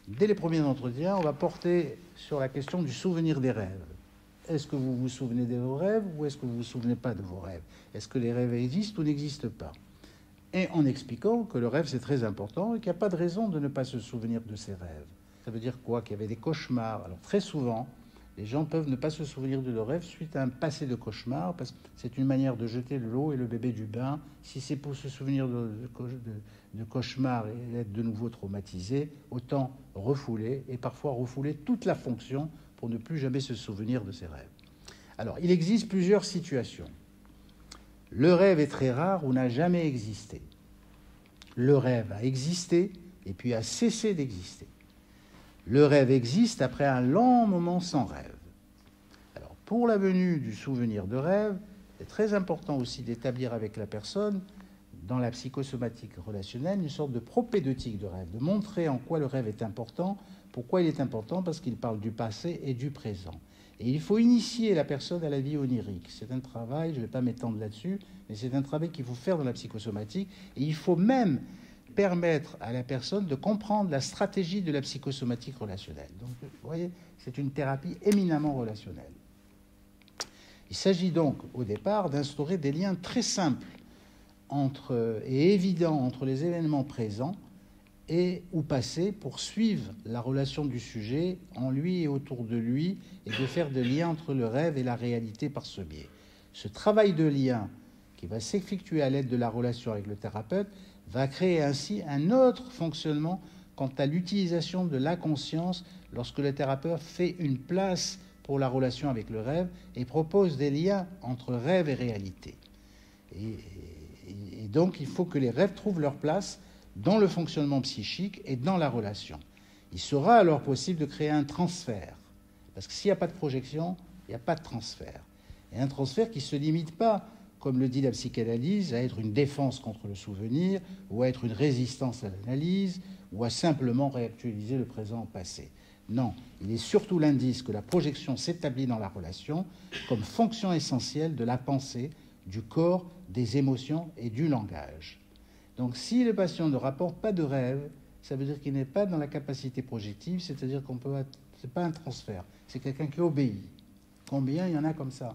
Dès les premiers entretiens, on va porter sur la question du souvenir des rêves. Est-ce que vous vous souvenez de vos rêves ou est-ce que vous ne vous souvenez pas de vos rêves? Est-ce que les rêves existent ou n'existent pas? Et en expliquant que le rêve, c'est très important et qu'il n'y a pas de raison de ne pas se souvenir de ses rêves. Ça veut dire quoi? Qu'il y avait des cauchemars. Alors très souvent, les gens peuvent ne pas se souvenir de leurs rêves suite à un passé de cauchemar, parce que c'est une manière de jeter l'eau et le bébé du bain. Si c'est pour se souvenir de cauchemar et être de nouveau traumatisé, autant refouler, et parfois refouler toute la fonction pour ne plus jamais se souvenir de ses rêves. Alors, il existe plusieurs situations. Le rêve est très rare ou n'a jamais existé. Le rêve a existé et puis a cessé d'exister. Le rêve existe après un long moment sans rêve. Alors, pour la venue du souvenir de rêve, c'est très important aussi d'établir avec la personne, dans la psychosomatique relationnelle, une sorte de propédeutique de rêve, de montrer en quoi le rêve est important. Pourquoi il est important? Parce qu'il parle du passé et du présent. Et il faut initier la personne à la vie onirique. C'est un travail, je ne vais pas m'étendre là-dessus, mais c'est un travail qu'il faut faire dans la psychosomatique. Et il faut même permettre à la personne de comprendre la stratégie de la psychosomatique relationnelle. Donc, vous voyez, c'est une thérapie éminemment relationnelle. Il s'agit donc, au départ, d'instaurer des liens très simples et évidents entre les événements présents ou passés pour suivre la relation du sujet en lui et autour de lui et de faire des liens entre le rêve et la réalité par ce biais. Ce travail de lien qui va s'effectuer à l'aide de la relation avec le thérapeute va créer ainsi un autre fonctionnement quant à l'utilisation de la conscience lorsque le thérapeute fait une place pour la relation avec le rêve et propose des liens entre rêve et réalité. Et donc, il faut que les rêves trouvent leur place dans le fonctionnement psychique et dans la relation. Il sera alors possible de créer un transfert. Parce que s'il n'y a pas de projection, il n'y a pas de transfert. Et un transfert qui ne se limite pas, comme le dit la psychanalyse, à être une défense contre le souvenir, ou à être une résistance à l'analyse, ou à simplement réactualiser le présent au passé. Non, il est surtout l'indice que la projection s'établit dans la relation comme fonction essentielle de la pensée, du corps, des émotions et du langage. Donc si le patient ne rapporte pas de rêve, ça veut dire qu'il n'est pas dans la capacité projective, c'est-à-dire ce n'est pas un transfert, c'est quelqu'un qui obéit. Combien il y en a comme ça?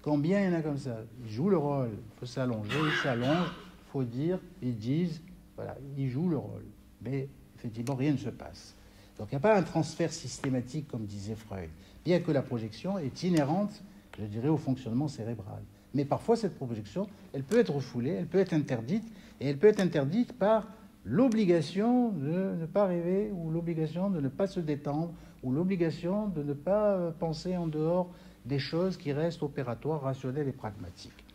Combien il y en a comme ça? Ils jouent le rôle, il faut s'allonger, ils s'allongent, il faut dire, ils disent, voilà, ils jouent le rôle. Mais effectivement, rien ne se passe. Donc il n'y a pas un transfert systématique, comme disait Freud, bien que la projection est inhérente, je dirais, au fonctionnement cérébral. Mais parfois, cette projection, elle peut être refoulée, elle peut être interdite, et elle peut être interdite par l'obligation de ne pas rêver, ou l'obligation de ne pas se détendre, ou l'obligation de ne pas penser en dehors des choses qui restent opératoires, rationnelles et pragmatiques.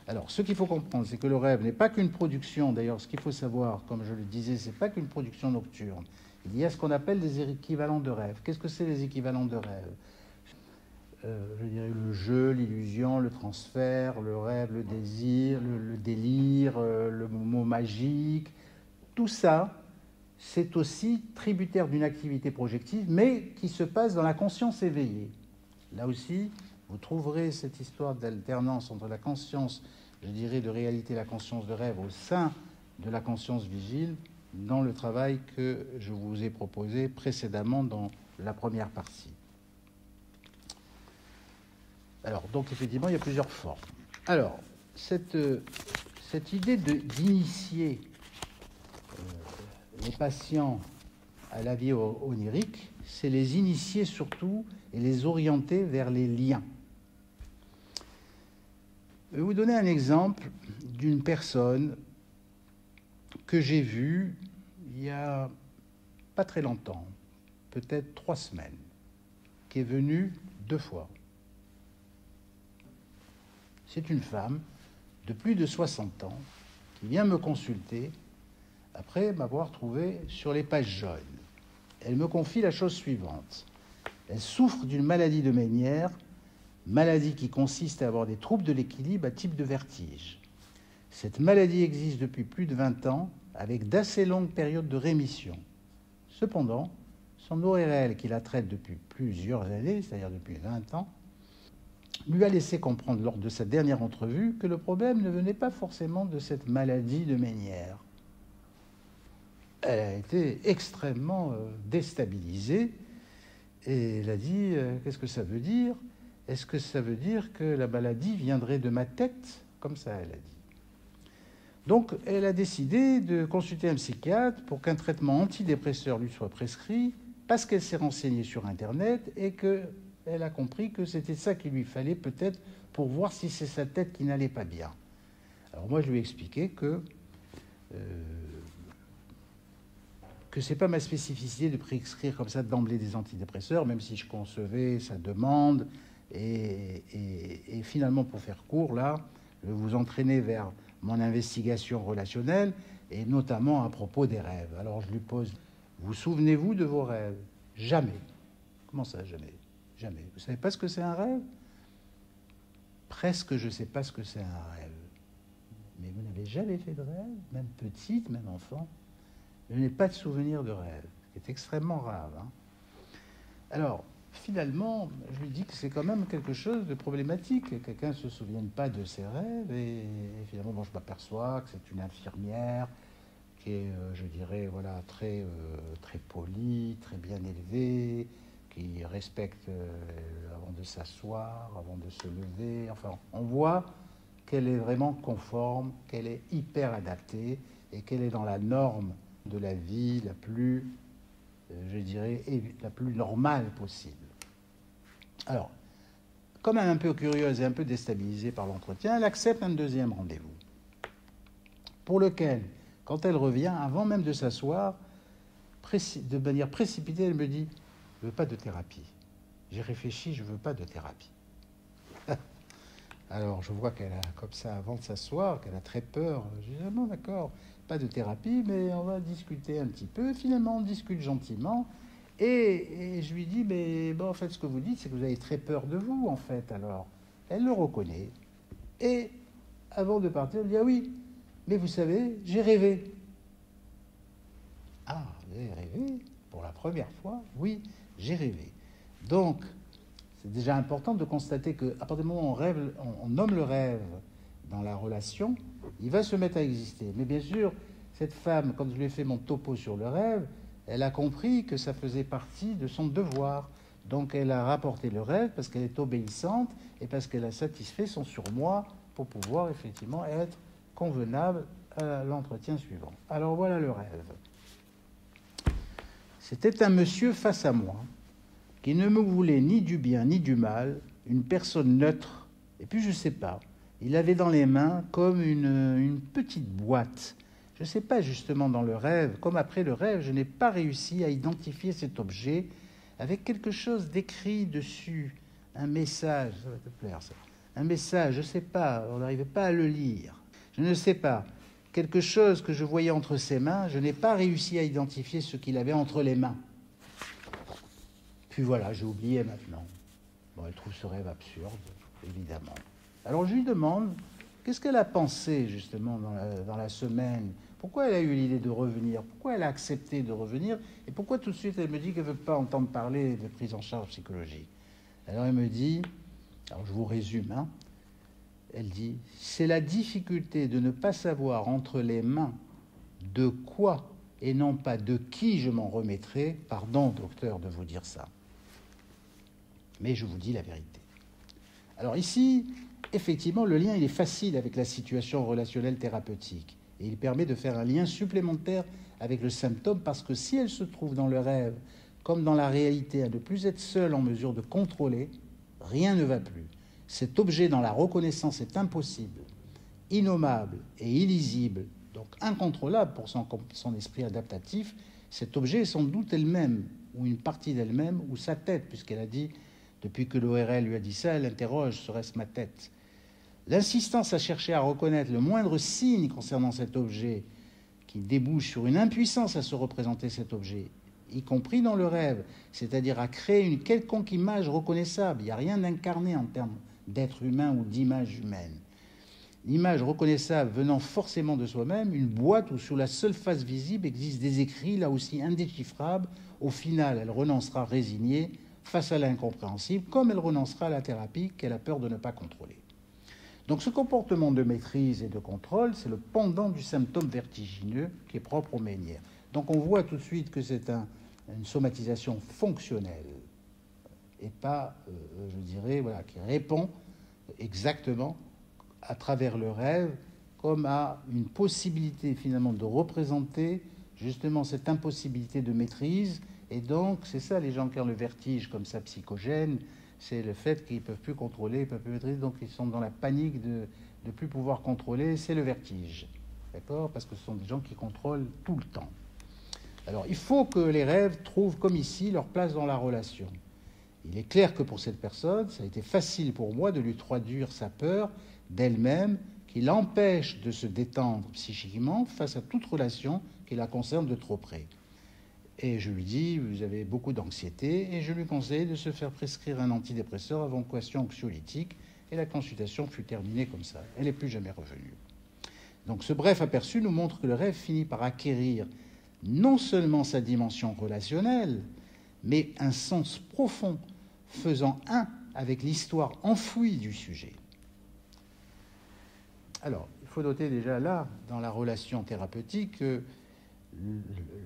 Alors, ce qu'il faut comprendre, c'est que le rêve n'est pas qu'une production. D'ailleurs, ce qu'il faut savoir, comme je le disais, c'est pas qu'une production nocturne. Il y a ce qu'on appelle des équivalents de rêve. Qu'est-ce que c'est les équivalents de rêve? Je dirais le jeu, l'illusion, le transfert, le rêve, le désir, le délire, le mot magique. Tout ça, c'est aussi tributaire d'une activité projective, mais qui se passe dans la conscience éveillée. Là aussi, vous trouverez cette histoire d'alternance entre la conscience, je dirais, de réalité et la conscience de rêve au sein de la conscience vigile dans le travail que je vous ai proposé précédemment dans la première partie. Alors, donc, effectivement, il y a plusieurs formes. Alors, cette idée d'initier les patients à la vie onirique, c'est les initier surtout et les orienter vers les liens. Je vais vous donner un exemple d'une personne que j'ai vue il y a pas très longtemps, peut-être 3 semaines, qui est venue 2 fois. C'est une femme de plus de 60 ans qui vient me consulter après m'avoir trouvé sur les pages jaunes. Elle me confie la chose suivante. Elle souffre d'une maladie de Ménière, maladie qui consiste à avoir des troubles de l'équilibre à type de vertige. Cette maladie existe depuis plus de 20 ans, avec d'assez longues périodes de rémission. Cependant, son ORL, qui la traite depuis plusieurs années, c'est-à-dire depuis 20 ans, lui a laissé comprendre lors de sa dernière entrevue que le problème ne venait pas forcément de cette maladie de Ménière. Elle a été extrêmement déstabilisée et elle a dit qu'est-ce que ça veut dire? Est-ce que ça veut dire que la maladie viendrait de ma tête? Comme ça, elle a dit. Donc, elle a décidé de consulter un psychiatre pour qu'un traitement antidépresseur lui soit prescrit parce qu'elle s'est renseignée sur Internet et qu'elle a compris que c'était ça qu'il lui fallait peut-être pour voir si c'est sa tête qui n'allait pas bien. Alors moi, je lui ai expliqué que ce n'est pas ma spécificité de prescrire comme ça d'emblée des antidépresseurs, même si je concevais sa demande. Et finalement, pour faire court, là, je vais vous entraîner vers mon investigation relationnelle, et notamment à propos des rêves. Alors je lui pose, vous souvenez-vous de vos rêves? Jamais. Comment ça, jamais? Jamais. Vous ne savez pas ce que c'est un rêve? Presque je ne sais pas ce que c'est un rêve. Mais vous n'avez jamais fait de rêve, même petite, même enfant? Je n'ai pas de souvenir de rêve, ce qui est extrêmement rare. Hein. Alors, finalement, je lui dis que c'est quand même quelque chose de problématique. Quelqu'un ne se souvienne pas de ses rêves. Et finalement, bon, je m'aperçois que c'est une infirmière qui est, je dirais, voilà, très polie, très bien élevée, qui respecte avant de s'asseoir, avant de se lever. Enfin, on voit qu'elle est vraiment conforme, qu'elle est hyper adaptée et qu'elle est dans la norme de la vie la plus, je dirais, la plus normale possible. Alors, comme elle est un peu curieuse et un peu déstabilisée par l'entretien, elle accepte un deuxième rendez-vous, pour lequel, quand elle revient, avant même de s'asseoir, de manière précipitée, elle me dit « Je ne veux pas de thérapie. J'ai réfléchi, je ne veux pas de thérapie. » Alors, je vois qu'elle a, comme ça, avant de s'asseoir, qu'elle a très peur. Je dis « Ah bon, d'accord, pas de thérapie, mais on va discuter un petit peu. » Finalement, on discute gentiment. Et je lui dis « Mais bon, en fait, ce que vous dites, c'est que vous avez très peur de vous, en fait. » Alors, elle le reconnaît. Et avant de partir, elle dit « Ah oui, mais vous savez, j'ai rêvé. » Ah, vous avez rêvé? Pour la première fois? Oui, j'ai rêvé. Donc, c'est déjà important de constater qu'à partir du moment où on nomme le rêve dans la relation, il va se mettre à exister. Mais bien sûr, cette femme, quand je lui ai fait mon topo sur le rêve, elle a compris que ça faisait partie de son devoir. Donc elle a rapporté le rêve parce qu'elle est obéissante et parce qu'elle a satisfait son surmoi pour pouvoir effectivement être convenable à l'entretien suivant. Alors voilà le rêve. C'était un monsieur face à moi qui ne me voulait ni du bien ni du mal, une personne neutre. Et puis je ne sais pas, il avait dans les mains comme une petite boîte. Je ne sais pas justement dans le rêve, comme après le rêve, je n'ai pas réussi à identifier cet objet avec quelque chose d'écrit dessus, un message, ça va te plaire ça, un message, je ne sais pas, on n'arrivait pas à le lire. Je ne sais pas, quelque chose que je voyais entre ses mains, je n'ai pas réussi à identifier ce qu'il avait entre les mains. Puis voilà, j'ai oublié maintenant. Bon, elle trouve ce rêve absurde, évidemment. Alors je lui demande, qu'est-ce qu'elle a pensé justement dans la semaine? Pourquoi elle a eu l'idée de revenir? Pourquoi elle a accepté de revenir? Et pourquoi tout de suite elle me dit qu'elle ne veut pas entendre parler de prise en charge psychologique? Alors elle me dit, alors je vous résume, hein, elle dit, c'est la difficulté de ne pas savoir entre les mains de quoi et non pas de qui je m'en remettrai. Pardon, docteur, de vous dire ça. Mais je vous dis la vérité. Alors ici, effectivement, le lien il est facile avec la situation relationnelle thérapeutique. Et il permet de faire un lien supplémentaire avec le symptôme, parce que si elle se trouve dans le rêve, comme dans la réalité, à ne plus être seule en mesure de contrôler, rien ne va plus. Cet objet dans la reconnaissance est impossible, innommable et illisible, donc incontrôlable pour son esprit adaptatif. Cet objet est sans doute elle-même, ou une partie d'elle-même, ou sa tête, puisqu'elle a dit, depuis que l'ORL lui a dit ça, elle interroge, serait-ce ma tête? L'insistance à chercher à reconnaître le moindre signe concernant cet objet, qui débouche sur une impuissance à se représenter cet objet, y compris dans le rêve, c'est-à-dire à créer une quelconque image reconnaissable. Il n'y a rien d'incarné en termes d'être humain ou d'image humaine. L'image reconnaissable venant forcément de soi-même, une boîte où sous la seule face visible existent des écrits, là aussi indéchiffrables. Au final, elle renoncera résignée face à l'incompréhensible, comme elle renoncera à la thérapie qu'elle a peur de ne pas contrôler. Donc ce comportement de maîtrise et de contrôle, c'est le pendant du symptôme vertigineux qui est propre aux Ménières. Donc on voit tout de suite que c'est une somatisation fonctionnelle et pas, je dirais, voilà, qui répond exactement à travers le rêve comme à une possibilité finalement de représenter justement cette impossibilité de maîtrise. Et donc c'est ça, les gens qui ont le vertige comme ça psychogène, c'est le fait qu'ils ne peuvent plus contrôler, ils ne peuvent plus maîtriser, donc ils sont dans la panique de ne plus pouvoir contrôler, c'est le vertige. D'accord? Parce que ce sont des gens qui contrôlent tout le temps. Alors, il faut que les rêves trouvent, comme ici, leur place dans la relation. Il est clair que pour cette personne, ça a été facile pour moi de lui traduire sa peur d'elle-même, qui l'empêche de se détendre psychiquement face à toute relation qui la concerne de trop près. Et je lui dis, vous avez beaucoup d'anxiété, et je lui conseille de se faire prescrire un antidépresseur avant question anxiolytique, et la consultation fut terminée comme ça. Elle n'est plus jamais revenue. Donc ce bref aperçu nous montre que le rêve finit par acquérir non seulement sa dimension relationnelle, mais un sens profond, faisant un avec l'histoire enfouie du sujet. Alors, il faut noter déjà là, dans la relation thérapeutique, que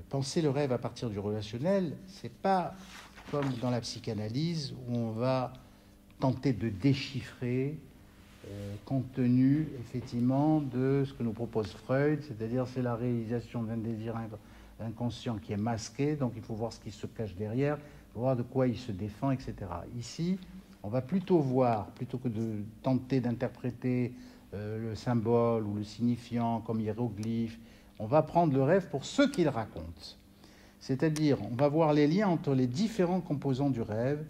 penser le rêve à partir du relationnel, c'est pas comme dans la psychanalyse où on va tenter de déchiffrer compte tenu effectivement de ce que nous propose Freud, c'est-à-dire c'est la réalisation d'un désir inconscient qui est masqué, donc il faut voir ce qui se cache derrière, voir de quoi il se défend, etc. Ici, on va plutôt voir, plutôt que de tenter d'interpréter le symbole ou le signifiant comme hiéroglyphe, on va prendre le rêve pour ce qu'il raconte. C'est-à-dire, on va voir les liens entre les différents composants du rêve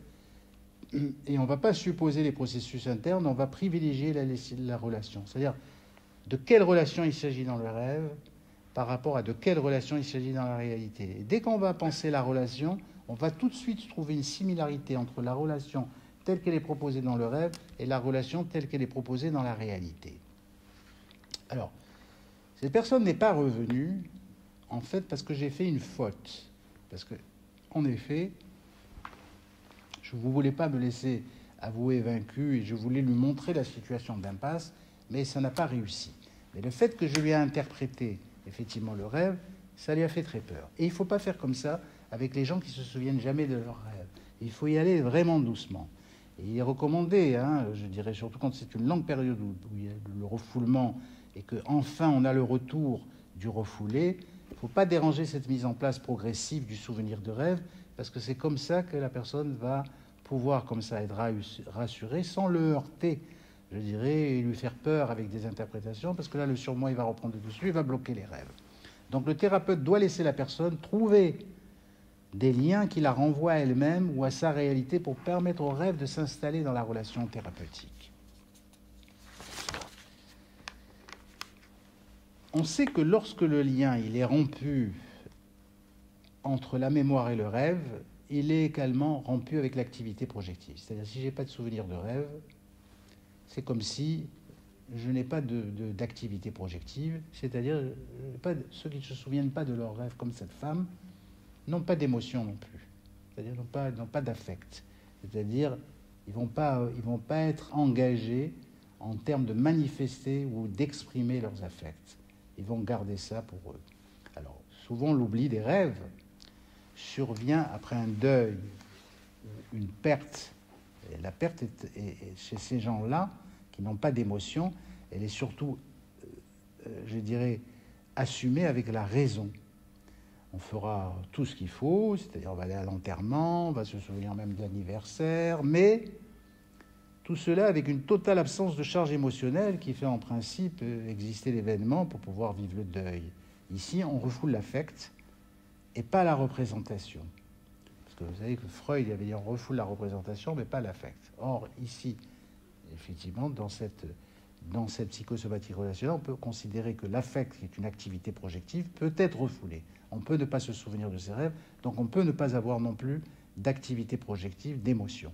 et on ne va pas supposer les processus internes, on va privilégier la relation. C'est-à-dire, de quelle relation il s'agit dans le rêve par rapport à de quelle relation il s'agit dans la réalité. Et dès qu'on va penser la relation, on va tout de suite trouver une similarité entre la relation telle qu'elle est proposée dans le rêve et la relation telle qu'elle est proposée dans la réalité. Alors, cette personne n'est pas revenue, en fait, parce que j'ai fait une faute. Parce que, en effet, je ne voulais pas me laisser avouer vaincu et je voulais lui montrer la situation d'impasse, mais ça n'a pas réussi. Mais le fait que je lui ai interprété effectivement le rêve, ça lui a fait très peur. Et il ne faut pas faire comme ça avec les gens qui ne se souviennent jamais de leur rêve. Il faut y aller vraiment doucement. Et il est recommandé, je dirais surtout quand c'est une longue période où il y a le refoulement et qu'enfin on a le retour du refoulé, il ne faut pas déranger cette mise en place progressive du souvenir de rêve, parce que c'est comme ça que la personne va pouvoir comme ça être rassurée sans le heurter, je dirais, et lui faire peur avec des interprétations, parce que là le surmoi il va reprendre dessus, il va bloquer les rêves. Donc le thérapeute doit laisser la personne trouver des liens qui la renvoient à elle-même ou à sa réalité pour permettre au rêve de s'installer dans la relation thérapeutique. On sait que lorsque le lien il est rompu entre la mémoire et le rêve, il est également rompu avec l'activité projective. C'est-à-dire si je n'ai pas de souvenir de rêve, c'est comme si je n'ai pas d'activité projective, c'est-à-dire ceux qui ne se souviennent pas de leur rêve comme cette femme n'ont pas d'émotion non plus, c'est-à-dire n'ont pas d'affect, c'est-à-dire ils vont pas être engagés en termes de manifester ou d'exprimer leurs affects. Ils vont garder ça pour eux. Alors, souvent, l'oubli des rêves survient après un deuil, une perte. Et la perte est chez ces gens-là qui n'ont pas d'émotion, elle est surtout, je dirais, assumer avec la raison. On fera tout ce qu'il faut, c'est-à-dire on va aller à l'enterrement, on va se souvenir même de l'anniversaire, mais tout cela avec une totale absence de charge émotionnelle qui fait en principe exister l'événement pour pouvoir vivre le deuil. Ici, on refoule l'affect et pas la représentation. Parce que vous savez que Freud avait dit on refoule la représentation, mais pas l'affect. Or, ici, effectivement, dans cette psychosomatique relationnelle, on peut considérer que l'affect, qui est une activité projective, peut être refoulé. On peut ne pas se souvenir de ses rêves, donc on peut ne pas avoir non plus d'activité projective, d'émotion.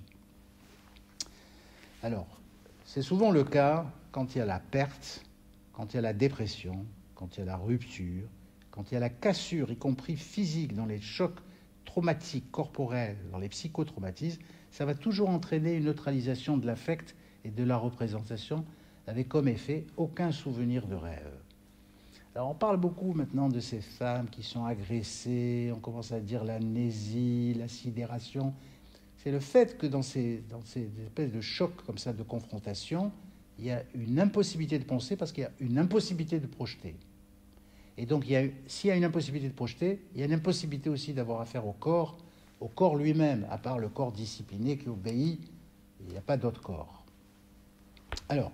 Alors, c'est souvent le cas quand il y a la perte, quand il y a la dépression, quand il y a la rupture, quand il y a la cassure, y compris physique, dans les chocs traumatiques corporels, dans les psychotraumatismes, ça va toujours entraîner une neutralisation de l'affect et de la représentation, avec comme effet aucun souvenir de rêve. Alors on parle beaucoup maintenant de ces femmes qui sont agressées, on commence à dire l'amnésie, la sidération. C'est le fait que dans ces espèces de chocs comme ça, de confrontation, il y a une impossibilité de penser parce qu'il y a une impossibilité de projeter. Et donc s'il y a une impossibilité de projeter, il y a une impossibilité aussi d'avoir affaire au corps lui-même, à part le corps discipliné qui obéit, il n'y a pas d'autre corps. Alors,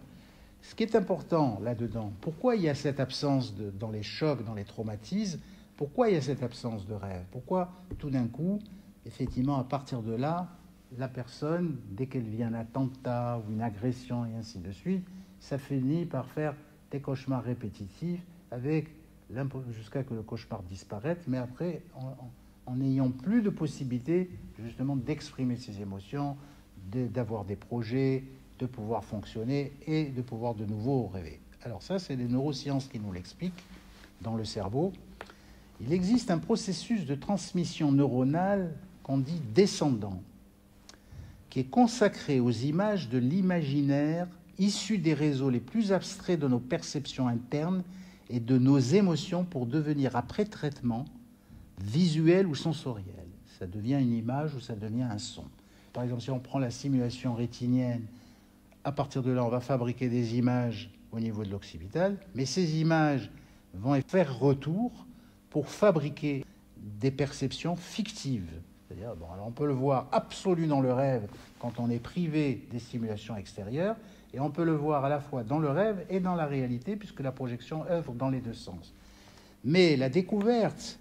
ce qui est important là-dedans, pourquoi il y a cette absence dans les chocs, dans les traumatismes, pourquoi il y a cette absence de rêve? Pourquoi tout d'un coup, effectivement, à partir de là, la personne, dès qu'elle vit un attentat ou une agression et ainsi de suite, ça finit par faire des cauchemars répétitifs jusqu'à que le cauchemar disparaisse, mais après, en n'ayant plus de possibilité justement d'exprimer ses émotions, d'avoir des projets, de pouvoir fonctionner et de pouvoir de nouveau rêver. Alors ça, c'est les neurosciences qui nous l'expliquent dans le cerveau. Il existe un processus de transmission neuronale qu'on dit descendant, qui est consacré aux images de l'imaginaire issues des réseaux les plus abstraits de nos perceptions internes et de nos émotions pour devenir, après traitement, visuel ou sensoriel. Ça devient une image ou ça devient un son. Par exemple, si on prend la simulation rétinienne, à partir de là, on va fabriquer des images au niveau de l'occipital, mais ces images vont faire retour pour fabriquer des perceptions fictives. C'est-à-dire, alors on peut le voir absolu dans le rêve quand on est privé des stimulations extérieures, et on peut le voir à la fois dans le rêve et dans la réalité, puisque la projection œuvre dans les deux sens. Mais la découverte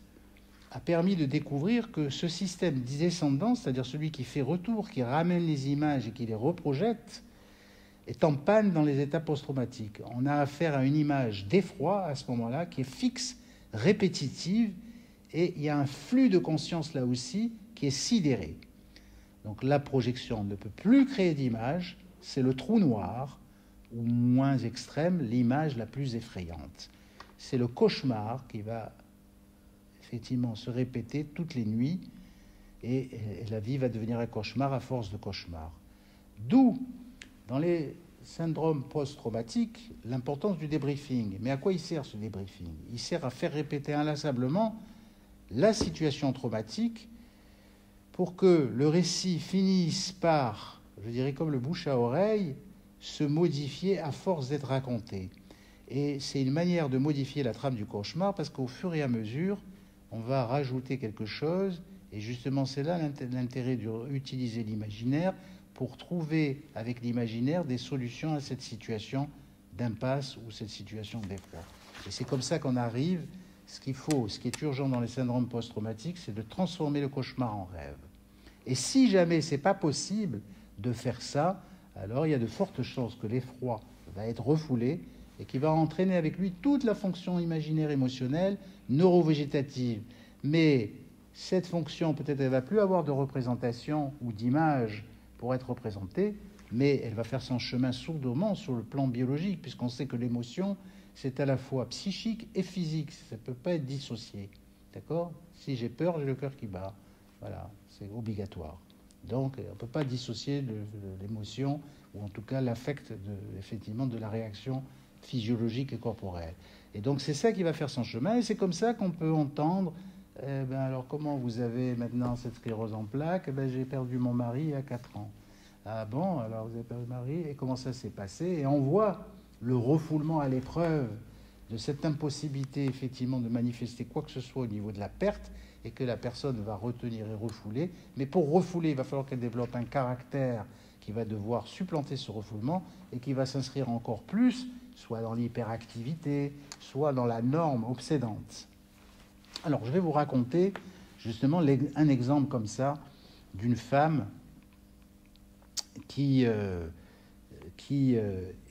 a permis de découvrir que ce système descendant, c'est-à-dire celui qui fait retour, qui ramène les images et qui les reprojette, est en panne dans les états post-traumatiques. On a affaire à une image d'effroi à ce moment-là qui est fixe, répétitive, et il y a un flux de conscience là aussi qui est sidéré. Donc la projection ne peut plus créer d'image, c'est le trou noir, ou moins extrême, l'image la plus effrayante. C'est le cauchemar qui va effectivement se répéter toutes les nuits, et la vie va devenir un cauchemar à force de cauchemar. D'où, dans les syndromes post-traumatiques, l'importance du débriefing. Mais à quoi il sert ce débriefing? Il sert à faire répéter inlassablement la situation traumatique pour que le récit finisse par, je dirais comme le bouche à oreille, se modifier à force d'être raconté. Et c'est une manière de modifier la trame du cauchemar parce qu'au fur et à mesure, on va rajouter quelque chose, et justement c'est là l'intérêt d'utiliser l'imaginaire pour trouver avec l'imaginaire des solutions à cette situation d'impasse ou cette situation d'effroi. Et c'est comme ça qu'on arrive, ce qui est urgent dans les syndromes post-traumatiques, c'est de transformer le cauchemar en rêve. Et si jamais c'est pas possible de faire ça, alors il y a de fortes chances que l'effroi va être refoulé et qui va entraîner avec lui toute la fonction imaginaire émotionnelle, neurovégétative. Mais cette fonction, peut-être elle ne va plus avoir de représentation ou d'image pour être représentée, mais elle va faire son chemin sourdement sur le plan biologique, puisqu'on sait que l'émotion, c'est à la fois psychique et physique. Ça ne peut pas être dissocié. D'accord? Si j'ai peur, j'ai le cœur qui bat. Voilà, c'est obligatoire. Donc, on ne peut pas dissocier l'émotion, ou en tout cas l'affect effectivement de la réaction physiologique et corporelle. Et donc, c'est ça qui va faire son chemin, et c'est comme ça qu'on peut entendre alors, comment vous avez maintenant cette sclérose en plaques? J'ai perdu mon mari il y a 4 ans. Ah bon, alors vous avez perdu le mari, et comment ça s'est passé? Et on voit le refoulement à l'épreuve de cette impossibilité, effectivement, de manifester quoi que ce soit au niveau de la perte, et que la personne va retenir et refouler. Mais pour refouler, il va falloir qu'elle développe un caractère qui va devoir supplanter ce refoulement et qui va s'inscrire encore plus, soit dans l'hyperactivité, soit dans la norme obsédante. Alors, je vais vous raconter justement un exemple comme ça d'une femme qui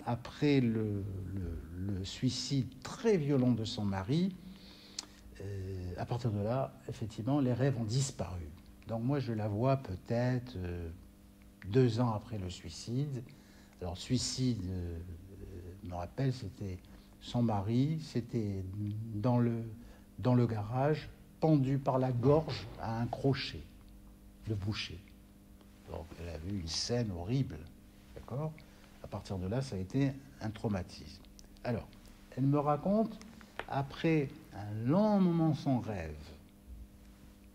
après le suicide très violent de son mari, à partir de là, effectivement, les rêves ont disparu. Donc moi, je la vois peut-être 2 ans après le suicide. Alors, suicide, je me rappelle, c'était son mari, c'était dans le garage, pendu par la gorge à un crochet de boucher. Donc, elle a vu une scène horrible, d'accord ? À partir de là, ça a été un traumatisme. Alors, elle me raconte, après un long moment sans rêve,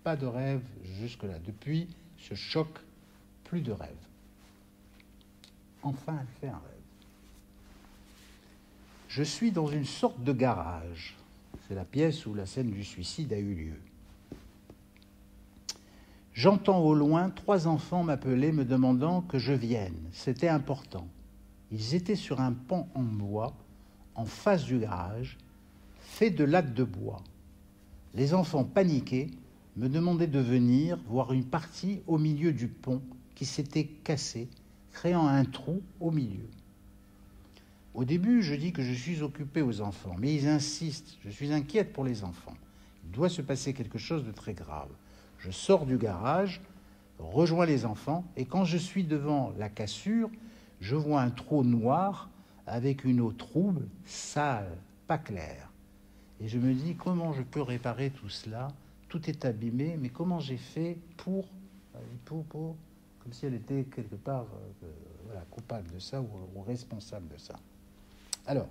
pas de rêve jusque-là, depuis ce choc, plus de rêve. Enfin, elle fait un rêve. Je suis dans une sorte de garage. C'est la pièce où la scène du suicide a eu lieu. J'entends au loin 3 enfants m'appeler, me demandant que je vienne. C'était important. Ils étaient sur un pont en bois, en face du garage, fait de lattes de bois. Les enfants paniqués me demandaient de venir voir une partie au milieu du pont qui s'était cassé, créant un trou au milieu. Au début, je dis que je suis occupé aux enfants, mais ils insistent. Je suis inquiète pour les enfants. Il doit se passer quelque chose de très grave. Je sors du garage, rejoins les enfants, et quand je suis devant la cassure, je vois un trou noir avec une eau trouble, sale, pas claire. Et je me dis, comment je peux réparer tout cela? Tout est abîmé, mais comment j'ai fait pour comme si elle était quelque part coupable de ça ou responsable de ça. Alors,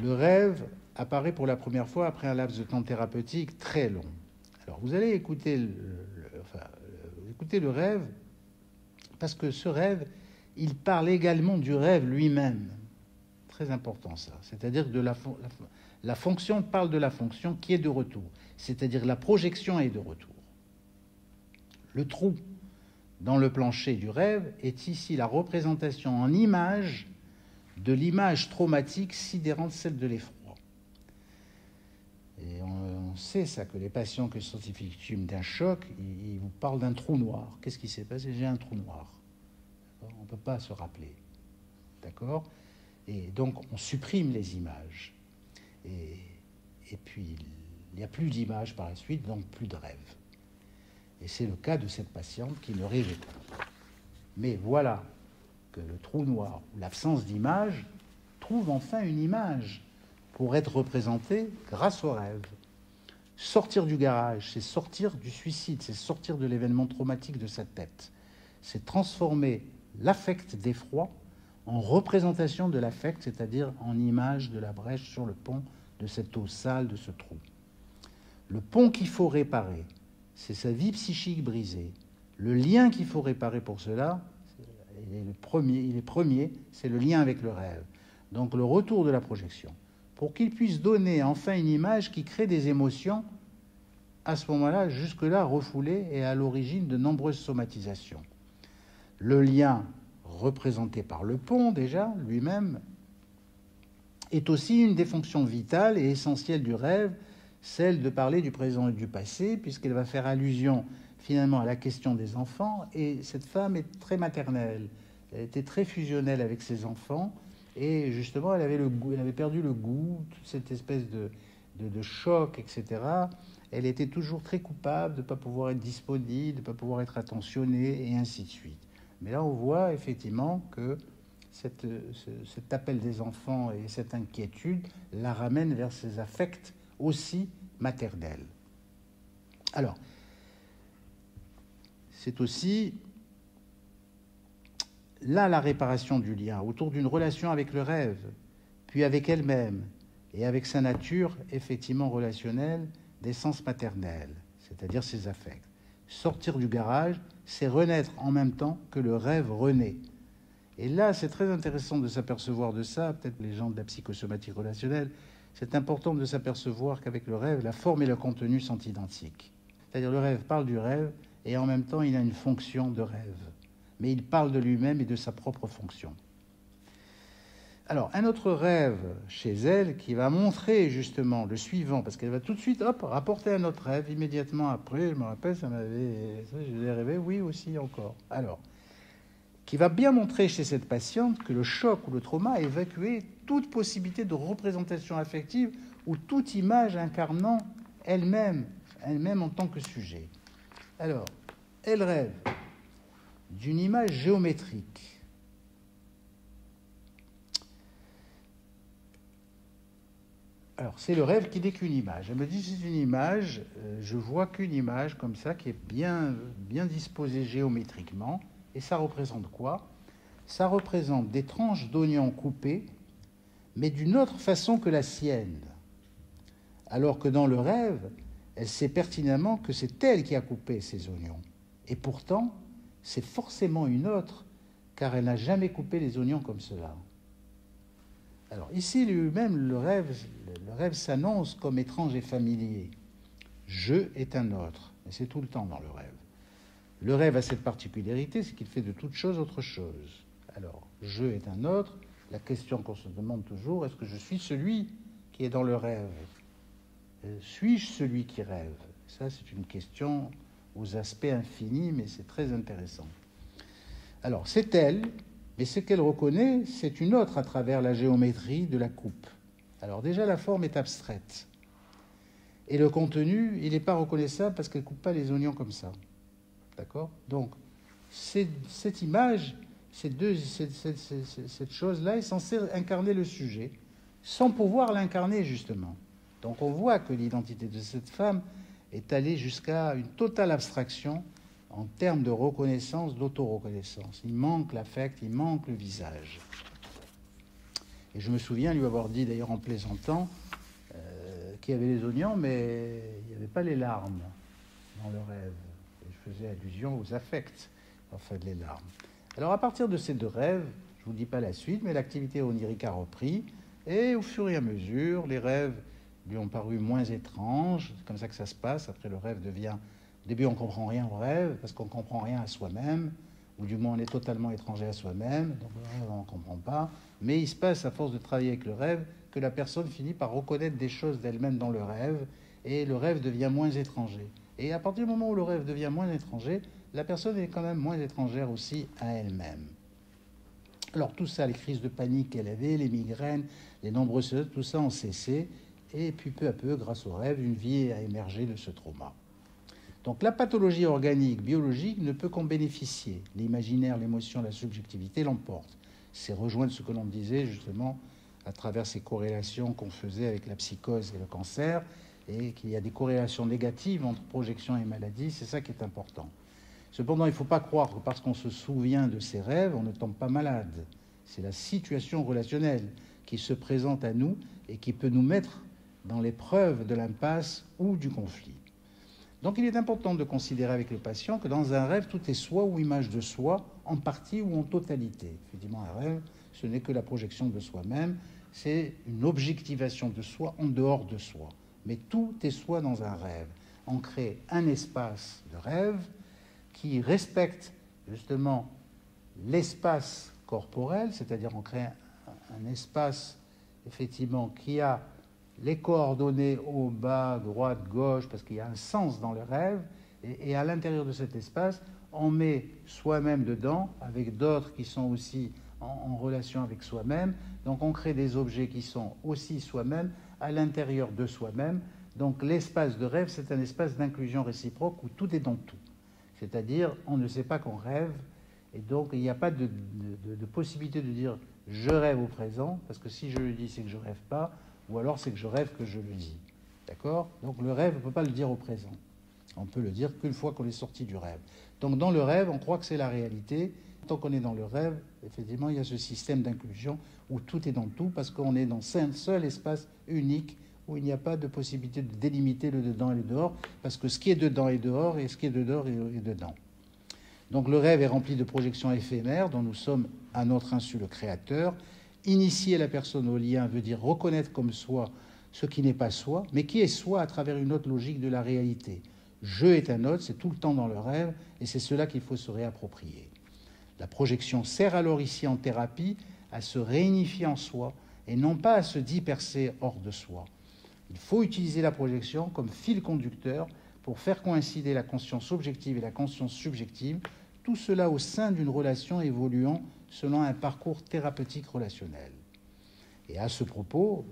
le rêve apparaît pour la première fois après un laps de temps thérapeutique très long. Alors, vous allez écouter le rêve, parce que ce rêve, il parle également du rêve lui-même. Très important ça. C'est-à-dire que la fonction parle de la fonction qui est de retour. C'est-à-dire la projection est de retour. Le trou dans le plancher du rêve est ici la représentation en image de l'image traumatique sidérante, celle de l'effroi. Et on sait ça, que les patients qui sont victimes d'un choc, ils vous parlent d'un trou noir. Qu'est-ce qui s'est passé? J'ai un trou noir. On ne peut pas se rappeler. D'accord? Et donc, on supprime les images. Et puis, il n'y a plus d'images par la suite, donc plus de rêve. Et c'est le cas de cette patiente qui ne rêvait pas. Mais voilà que le trou noir, ou l'absence d'image, trouve enfin une image pour être représentée grâce au rêve. Sortir du garage, c'est sortir du suicide, c'est sortir de l'événement traumatique de sa tête. C'est transformer l'affect d'effroi en représentation de l'affect, c'est-à-dire en image de la brèche sur le pont, de cette eau sale, de ce trou. Le pont qu'il faut réparer, c'est sa vie psychique brisée. Le lien qu'il faut réparer pour cela, il est premier, c'est le lien avec le rêve. Donc le retour de la projection. Pour qu'il puisse donner enfin une image qui crée des émotions, à ce moment-là, jusque-là refoulées et à l'origine de nombreuses somatisations. Le lien représenté par le pont, déjà, lui-même, est aussi une des fonctions vitales et essentielles du rêve, celle de parler du présent et du passé, puisqu'elle va faire allusion finalement à la question des enfants. Et cette femme est très maternelle, elle était très fusionnelle avec ses enfants, et justement, elle avait perdu le goût, toute cette espèce de choc, etc. Elle était toujours très coupable de ne pas pouvoir être disponible, de ne pas pouvoir être attentionnée, et ainsi de suite. Mais là, on voit effectivement que cet appel des enfants et cette inquiétude la ramènent vers ses affects aussi maternels. Alors, c'est aussi là la réparation du lien, autour d'une relation avec le rêve, puis avec elle-même, et avec sa nature effectivement relationnelle d'essence maternelle, c'est-à-dire ses affects. Sortir du garage, c'est renaître en même temps que le rêve renaît. Et là, c'est très intéressant de s'apercevoir de ça, peut-être les gens de la psychosomatique relationnelle, c'est important de s'apercevoir qu'avec le rêve, la forme et le contenu sont identiques. C'est-à-dire le rêve parle du rêve et en même temps, il a une fonction de rêve. Mais il parle de lui-même et de sa propre fonction. Alors, un autre rêve chez elle qui va montrer justement le suivant, parce qu'elle va tout de suite, hop, rapporter un autre rêve immédiatement après. Je me rappelle, je l'ai rêvé, oui, aussi encore. Alors, qui va bien montrer chez cette patiente que le choc ou le trauma a évacué toute possibilité de représentation affective ou toute image incarnant elle-même en tant que sujet. Alors, elle rêve d'une image géométrique. Alors, c'est le rêve qui n'est qu'une image. Elle me dit, c'est une image, je vois qu'une image comme ça, qui est bien disposée géométriquement. Et ça représente quoi? Ça représente des tranches d'oignons coupées, mais d'une autre façon que la sienne. Alors que dans le rêve, elle sait pertinemment que c'est elle qui a coupé ces oignons. Et pourtant, c'est forcément une autre, car elle n'a jamais coupé les oignons comme cela. Alors ici, lui-même, le rêve s'annonce comme étrange et familier. Je est un autre, et c'est tout le temps dans le rêve. Le rêve a cette particularité, c'est qu'il fait de toute chose autre chose. Alors, je est un autre. La question qu'on se demande toujours, est-ce que je suis celui qui est dans le rêve? Suis-je celui qui rêve? Ça, c'est une question aux aspects infinis, mais c'est très intéressant. Alors, c'est elle, mais ce qu'elle reconnaît, c'est une autre à travers la géométrie de la coupe. Alors déjà, la forme est abstraite. Et le contenu, il n'est pas reconnaissable parce qu'elle ne coupe pas les oignons comme ça. D'accord? Donc, cette image, cette chose-là est censée incarner le sujet, sans pouvoir l'incarner, justement. Donc, on voit que l'identité de cette femme est allée jusqu'à une totale abstraction en termes de reconnaissance, d'autoreconnaissance. Il manque l'affect, il manque le visage. Et je me souviens lui avoir dit, d'ailleurs en plaisantant, qu'il y avait les oignons, mais il n'y avait pas les larmes dans le rêve. Je faisais allusion aux affects, enfin les larmes. Alors à partir de ces deux rêves, je ne vous dis pas la suite, mais l'activité onirique a repris, et au fur et à mesure, les rêves lui ont paru moins étranges. C'est comme ça que ça se passe. Après, le rêve devient... Au début, on ne comprend rien au rêve, parce qu'on ne comprend rien à soi-même, ou du moins on est totalement étranger à soi-même, donc le rêve, on ne comprend pas. Mais il se passe, à force de travailler avec le rêve, que la personne finit par reconnaître des choses d'elle-même dans le rêve, et le rêve devient moins étranger. Et à partir du moment où le rêve devient moins étranger, la personne est quand même moins étrangère aussi à elle-même. Alors tout ça, les crises de panique qu'elle avait, les migraines, les nombreuses, tout ça ont cessé. Et puis peu à peu, grâce au rêve, une vie a émergé de ce trauma. Donc la pathologie organique, biologique ne peut qu'en bénéficier. L'imaginaire, l'émotion, la subjectivité l'emportent. C'est rejoindre ce que l'on disait justement à travers ces corrélations qu'on faisait avec la psychose et le cancer, et qu'il y a des corrélations négatives entre projection et maladie. C'est ça qui est important. Cependant, il ne faut pas croire que parce qu'on se souvient de ses rêves, on ne tombe pas malade. C'est la situation relationnelle qui se présente à nous et qui peut nous mettre dans l'épreuve de l'impasse ou du conflit. Donc il est important de considérer avec le patient que dans un rêve, tout est soi ou image de soi, en partie ou en totalité. Effectivement, un rêve, ce n'est que la projection de soi-même, c'est une objectivation de soi en dehors de soi. Mais tout est soi dans un rêve. On crée un espace de rêve qui respecte justement l'espace corporel, c'est-à-dire on crée un espace effectivement qui a les coordonnées haut, bas, droite, gauche, parce qu'il y a un sens dans le rêve, et à l'intérieur de cet espace, on met soi-même dedans, avec d'autres qui sont aussi en relation avec soi-même, donc on crée des objets qui sont aussi soi-même, à l'intérieur de soi-même. Donc l'espace de rêve, c'est un espace d'inclusion réciproque où tout est dans tout. C'est-à-dire, on ne sait pas qu'on rêve, et donc il n'y a pas de possibilité de dire « je rêve au présent », parce que si je le dis, c'est que je ne rêve pas, ou alors c'est que je rêve que je le dis. D'accord? Donc le rêve, on ne peut pas le dire au présent. On peut le dire qu'une fois qu'on est sorti du rêve. Donc dans le rêve, on croit que c'est la réalité. Tant qu'on est dans le rêve, effectivement, il y a ce système d'inclusion où tout est dans tout, parce qu'on est dans un seul espace unique où il n'y a pas de possibilité de délimiter le dedans et le dehors, parce que ce qui est dedans est dehors, et ce qui est dehors est dedans. Donc le rêve est rempli de projections éphémères dont nous sommes à notre insu le créateur. Initier la personne au lien veut dire reconnaître comme soi ce qui n'est pas soi, mais qui est soi à travers une autre logique de la réalité. Je est un autre, c'est tout le temps dans le rêve, et c'est cela qu'il faut se réapproprier. La projection sert alors ici en thérapie à se réunifier en soi, et non pas à se disperser hors de soi. Il faut utiliser la projection comme fil conducteur pour faire coïncider la conscience objective et la conscience subjective, tout cela au sein d'une relation évoluant selon un parcours thérapeutique relationnel. Et à ce propos,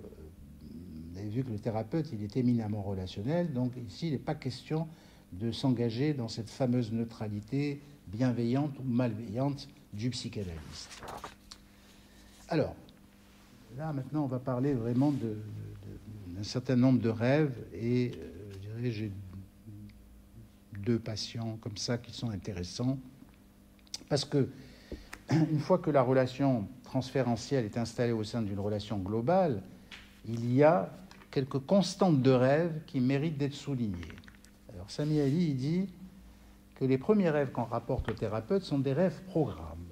vous avez vu que le thérapeute, il est éminemment relationnel, donc ici, il n'est pas question de s'engager dans cette fameuse neutralité bienveillante ou malveillante du psychanalyste. Alors, là, maintenant, on va parler vraiment d'un certain nombre de rêves, et je dirais, j'ai 2 patients comme ça qui sont intéressants, parce que une fois que la relation transférentielle est installée au sein d'une relation globale, il y a quelques constantes de rêve qui méritent d'être soulignées. Alors, Sami Ali, il dit que les premiers rêves qu'on rapporte au thérapeute sont des rêves programmes,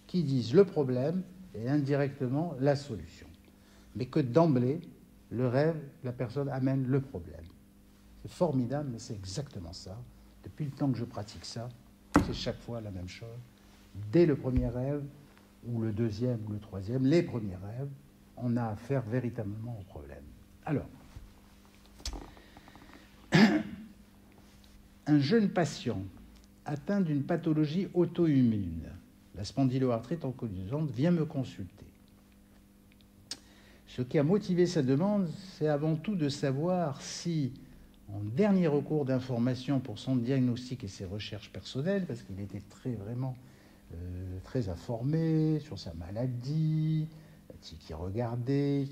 qui disent le problème et indirectement la solution. Mais que d'emblée, le rêve, la personne amène le problème. C'est formidable, mais c'est exactement ça. Depuis le temps que je pratique ça, c'est chaque fois la même chose. Dès le premier rêve, ou le deuxième, ou le troisième, les premiers rêves, on a affaire véritablement au problème. Alors, un jeune patient atteint d'une pathologie auto-immune, la spondyloarthrite ankylosante, vient me consulter. Ce qui a motivé sa demande, c'est avant tout de savoir si, en dernier recours d'information pour son diagnostic et ses recherches personnelles, parce qu'il était très informé sur sa maladie, qui regardait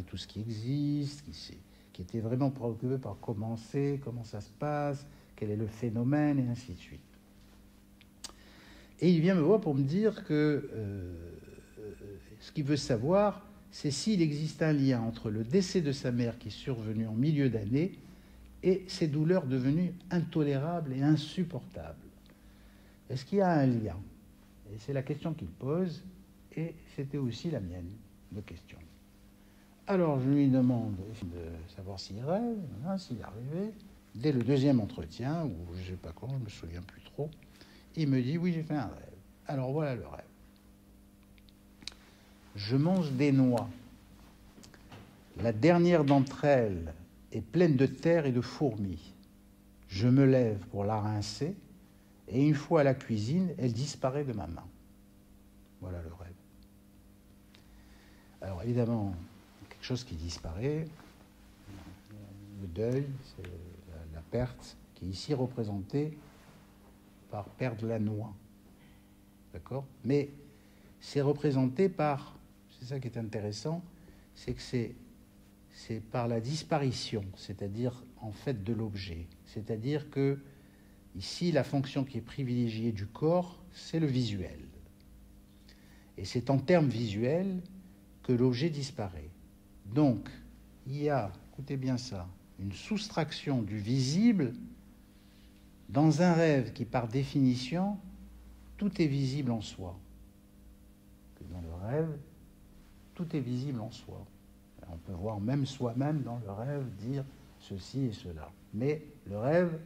tout ce qui existe, qui était vraiment préoccupé par comment ça se passe, quel est le phénomène, et ainsi de suite. Et il vient me voir pour me dire que ce qu'il veut savoir, c'est s'il existe un lien entre le décès de sa mère qui est survenu en milieu d'année et ses douleurs devenues intolérables et insupportables. Est-ce qu'il y a un lien? Et c'est la question qu'il pose, et c'était aussi la mienne de question. Alors je lui demande de savoir s'il rêve, s'il est arrivé. Dès le deuxième entretien, ou je ne sais pas quand, je ne me souviens plus trop, il me dit, oui, j'ai fait un rêve. Alors voilà le rêve. Je mange des noix. La dernière d'entre elles est pleine de terre et de fourmis. Je me lève pour la rincer, et une fois à la cuisine, elle disparaît de ma main. Voilà le rêve. Alors évidemment, quelque chose qui disparaît, le deuil, c'est la perte, qui est ici représentée par perdre la noix. D'accord? Mais c'est représenté par, c'est ça qui est intéressant, c'est que c'est par la disparition, c'est-à-dire en fait de l'objet. C'est-à-dire que ici, la fonction qui est privilégiée du corps, c'est le visuel. Et c'est en termes visuels que l'objet disparaît. Donc, il y a, écoutez bien ça, une soustraction du visible dans un rêve qui, par définition, tout est visible en soi. Dans le rêve, tout est visible en soi. On peut voir même soi-même dans le rêve dire ceci et cela. Mais le rêve,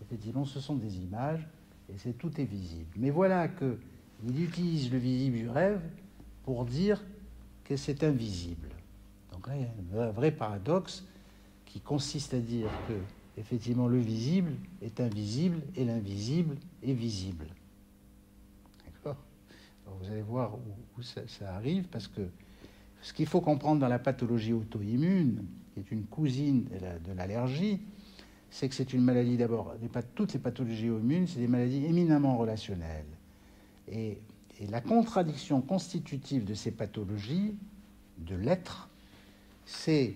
effectivement, ce sont des images et tout est visible. Mais voilà qu'il utilise le visible du rêve pour dire que c'est invisible. Donc là, il y a un vrai paradoxe qui consiste à dire que, effectivement, le visible est invisible et l'invisible est visible. D'accord? Alors vous allez voir où ça arrive, parce que ce qu'il faut comprendre dans la pathologie auto-immune, qui est une cousine de l'allergie, c'est que c'est une maladie d'abord. Toutes les pathologies auto-immunes, c'est des maladies éminemment relationnelles. Et la contradiction constitutive de ces pathologies, de l'être, c'est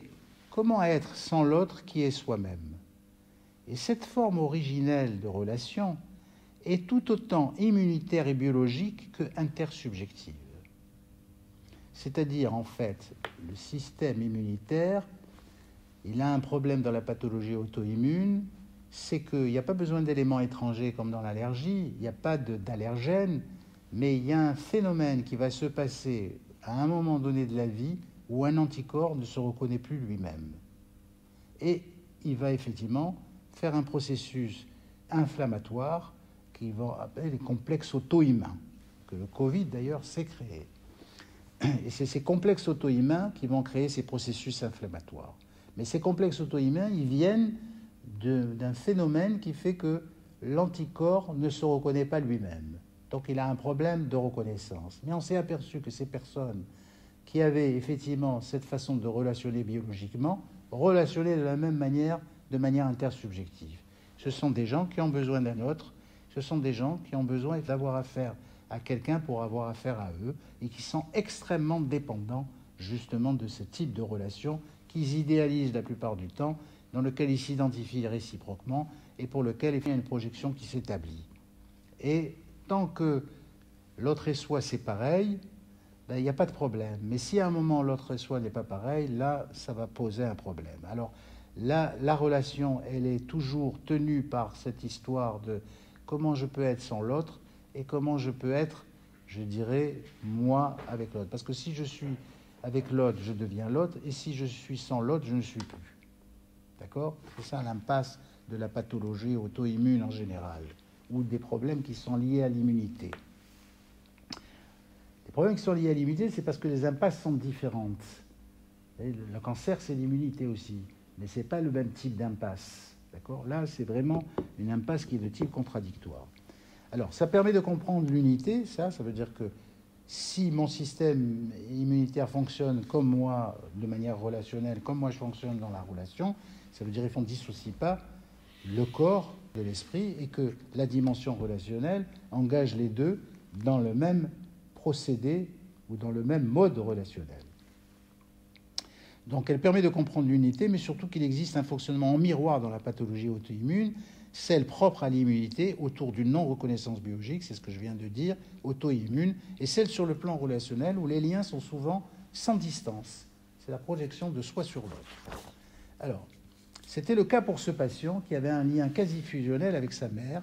comment être sans l'autre qui est soi-même. Et cette forme originelle de relation est tout autant immunitaire et biologique que intersubjective. C'est-à-dire, en fait, le système immunitaire, il a un problème dans la pathologie auto-immune, c'est qu'il n'y a pas besoin d'éléments étrangers comme dans l'allergie, il n'y a pas d'allergène, mais il y a un phénomène qui va se passer à un moment donné de la vie où un anticorps ne se reconnaît plus lui-même. Et il va effectivement faire un processus inflammatoire qui va appeler les complexes auto-immuns, que le Covid d'ailleurs s'est créé. Et c'est ces complexes auto-immuns qui vont créer ces processus inflammatoires. Mais ces complexes auto-immuns, ils viennent d'un phénomène qui fait que l'anticorps ne se reconnaît pas lui-même. Donc il a un problème de reconnaissance. Mais on s'est aperçu que ces personnes qui avaient effectivement cette façon de relationner biologiquement, relationnaient de la même manière, de manière intersubjective. Ce sont des gens qui ont besoin d'un autre, ce sont des gens qui ont besoin d'avoir affaire à quelqu'un pour avoir affaire à eux et qui sont extrêmement dépendants justement de ce type de relation qu'ils idéalisent la plupart du temps, dans lequel ils s'identifient réciproquement et pour lequel il y a une projection qui s'établit. Et tant que l'autre et soi c'est pareil, il n'y a pas de problème. Mais si à un moment l'autre et soi n'est pas pareil, là ça va poser un problème. Alors là, la relation, elle est toujours tenue par cette histoire de comment je peux être sans l'autre et comment je peux être, je dirais, moi avec l'autre. Parce que si je suis avec l'autre, je deviens l'autre, et si je suis sans l'autre, je ne suis plus. D'accord ? C'est ça l'impasse de la pathologie auto-immune en général, ou des problèmes qui sont liés à l'immunité. Les problèmes qui sont liés à l'immunité, c'est parce que les impasses sont différentes. Le cancer, c'est l'immunité aussi, mais ce n'est pas le même type d'impasse. D'accord ? Là, c'est vraiment une impasse qui est de type contradictoire. Alors, ça permet de comprendre l'unité, ça veut dire que si mon système immunitaire fonctionne comme moi, de manière relationnelle, comme moi je fonctionne dans la relation, ça veut dire qu'on ne dissocie pas le corps de l'esprit et que la dimension relationnelle engage les deux dans le même procédé ou dans le même mode relationnel. Donc elle permet de comprendre l'unité, mais surtout qu'il existe un fonctionnement en miroir dans la pathologie auto-immune, celle propre à l'immunité autour d'une non-reconnaissance biologique, c'est ce que je viens de dire, auto-immune, et celle sur le plan relationnel où les liens sont souvent sans distance. C'est la projection de soi sur l'autre. Alors, c'était le cas pour ce patient qui avait un lien quasi fusionnel avec sa mère,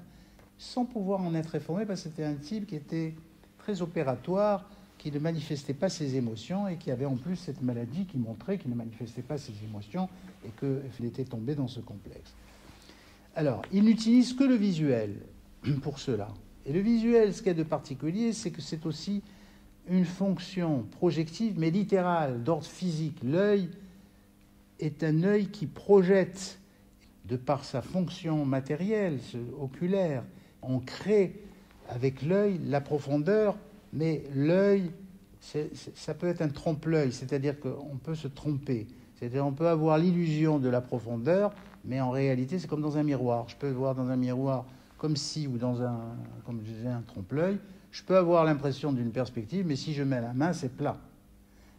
sans pouvoir en être informé, parce que c'était un type qui était très opératoire, qui ne manifestait pas ses émotions et qui avait en plus cette maladie qui montrait qu'il ne manifestait pas ses émotions et qu'il était tombé dans ce complexe. Alors, il n'utilise que le visuel pour cela. Et le visuel, ce qu'il y a de particulier, c'est que c'est aussi une fonction projective, mais littérale, d'ordre physique. L'œil est un œil qui projette, de par sa fonction matérielle, oculaire. On crée avec l'œil la profondeur, mais l'œil, ça peut être un trompe-l'œil, c'est-à-dire qu'on peut se tromper. C'est-à-dire qu'on peut avoir l'illusion de la profondeur, mais en réalité, c'est comme dans un miroir. Je peux voir dans un miroir comme si, ou dans comme je disais, un trompe-l'œil. Je peux avoir l'impression d'une perspective, mais si je mets la main, c'est plat.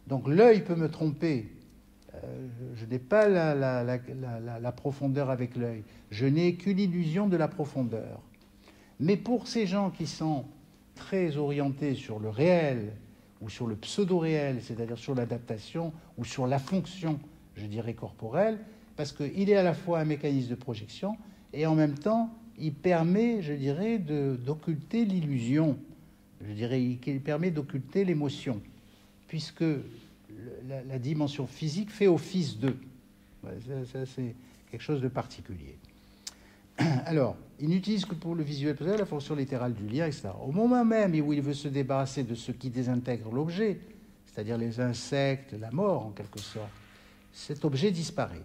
Donc l'œil peut me tromper. Je n'ai pas la profondeur avec l'œil. Je n'ai qu'une illusion de la profondeur. Mais pour ces gens qui sont très orientés sur le réel, ou sur le pseudo-réel, c'est-à-dire sur l'adaptation, ou sur la fonction, je dirais, corporelle, parce qu'il est à la fois un mécanisme de projection, et en même temps, il permet, je dirais, d'occulter l'illusion. Je dirais qu'il permet d'occulter l'émotion, puisque la dimension physique fait office d'eux. Ça, c'est quelque chose de particulier. Alors, il n'utilise que pour le visuel la fonction littérale du lien, etc. Au moment même où il veut se débarrasser de ce qui désintègre l'objet, c'est-à-dire les insectes, la mort en quelque sorte, cet objet disparaît.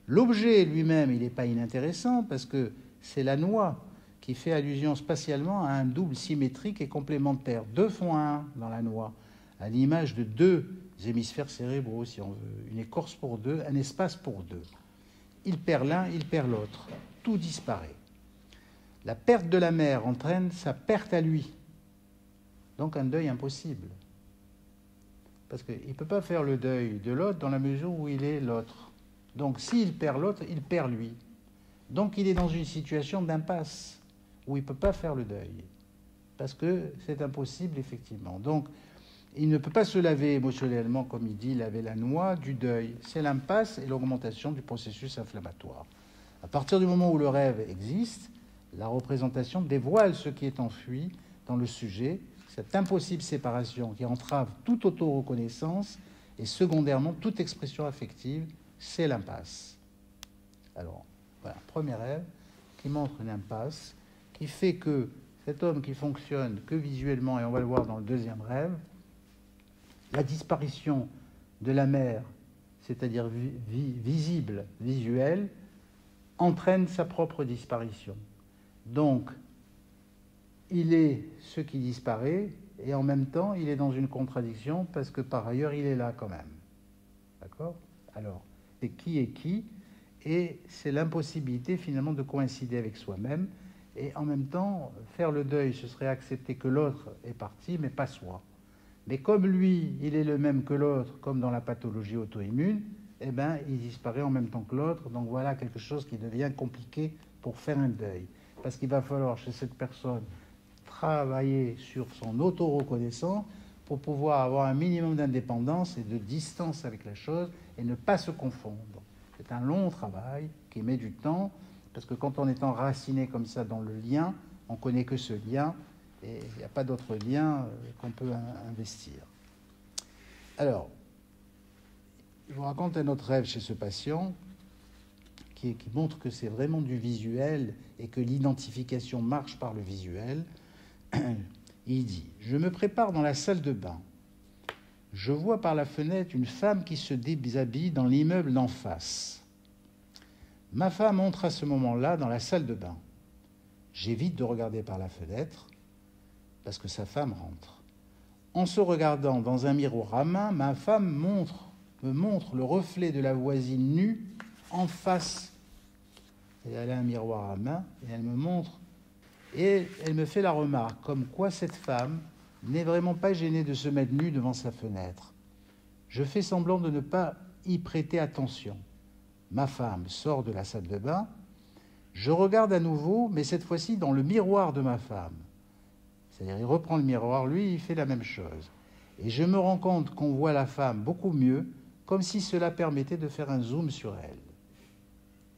L'objet lui-même, il n'est pas inintéressant parce que c'est la noix qui fait allusion spatialement à un double symétrique et complémentaire. Deux font un dans la noix, à l'image de deux hémisphères cérébraux, si on veut. Une écorce pour deux, un espace pour deux. Il perd l'un, il perd l'autre. Tout disparaît. La perte de la mère entraîne sa perte à lui. Donc un deuil impossible. Parce qu'il ne peut pas faire le deuil de l'autre dans la mesure où il est l'autre. Donc s'il perd l'autre, il perd lui. Donc il est dans une situation d'impasse où il ne peut pas faire le deuil. Parce que c'est impossible, effectivement. Donc il ne peut pas se laver émotionnellement, comme il dit, laver la noix du deuil. C'est l'impasse et l'augmentation du processus inflammatoire. À partir du moment où le rêve existe, la représentation dévoile ce qui est enfui dans le sujet, cette impossible séparation qui entrave toute auto-reconnaissance et secondairement toute expression affective, c'est l'impasse. Alors, voilà, premier rêve qui montre une impasse, qui fait que cet homme qui fonctionne que visuellement, et on va le voir dans le deuxième rêve, la disparition de la mère, c'est-à-dire visible, visuelle, entraîne sa propre disparition. Donc, il est ce qui disparaît, et en même temps, il est dans une contradiction, parce que par ailleurs, il est là quand même. D'accord ? Alors, c'est qui est qui, et c'est l'impossibilité finalement de coïncider avec soi-même, et en même temps, faire le deuil, ce serait accepter que l'autre est parti, mais pas soi. Mais comme lui, il est le même que l'autre, comme dans la pathologie auto-immune, eh ben, il disparaît en même temps que l'autre. Donc voilà quelque chose qui devient compliqué pour faire un deuil. Parce qu'il va falloir chez cette personne travailler sur son auto-reconnaissance pour pouvoir avoir un minimum d'indépendance et de distance avec la chose et ne pas se confondre. C'est un long travail qui met du temps, parce que quand on est enraciné comme ça dans le lien, on ne connaît que ce lien, et il n'y a pas d'autre lien qu'on peut investir. Alors, je vous raconte un autre rêve chez ce patient qui montre que c'est vraiment du visuel et que l'identification marche par le visuel. Il dit « Je me prépare dans la salle de bain. Je vois par la fenêtre une femme qui se déshabille dans l'immeuble d'en face. Ma femme entre à ce moment-là dans la salle de bain. J'évite de regarder par la fenêtre parce que sa femme rentre. En se regardant dans un miroir à main, ma femme me montre le reflet de la voisine nue en face. Elle a un miroir à main et elle me montre, et elle me fait la remarque comme quoi cette femme n'est vraiment pas gênée de se mettre nue devant sa fenêtre. Je fais semblant de ne pas y prêter attention. Ma femme sort de la salle de bain. Je regarde à nouveau, mais cette fois-ci dans le miroir de ma femme. C'est-à-dire, il reprend le miroir, lui, il fait la même chose. Et je me rends compte qu'on voit la femme beaucoup mieux, comme si cela permettait de faire un zoom sur elle.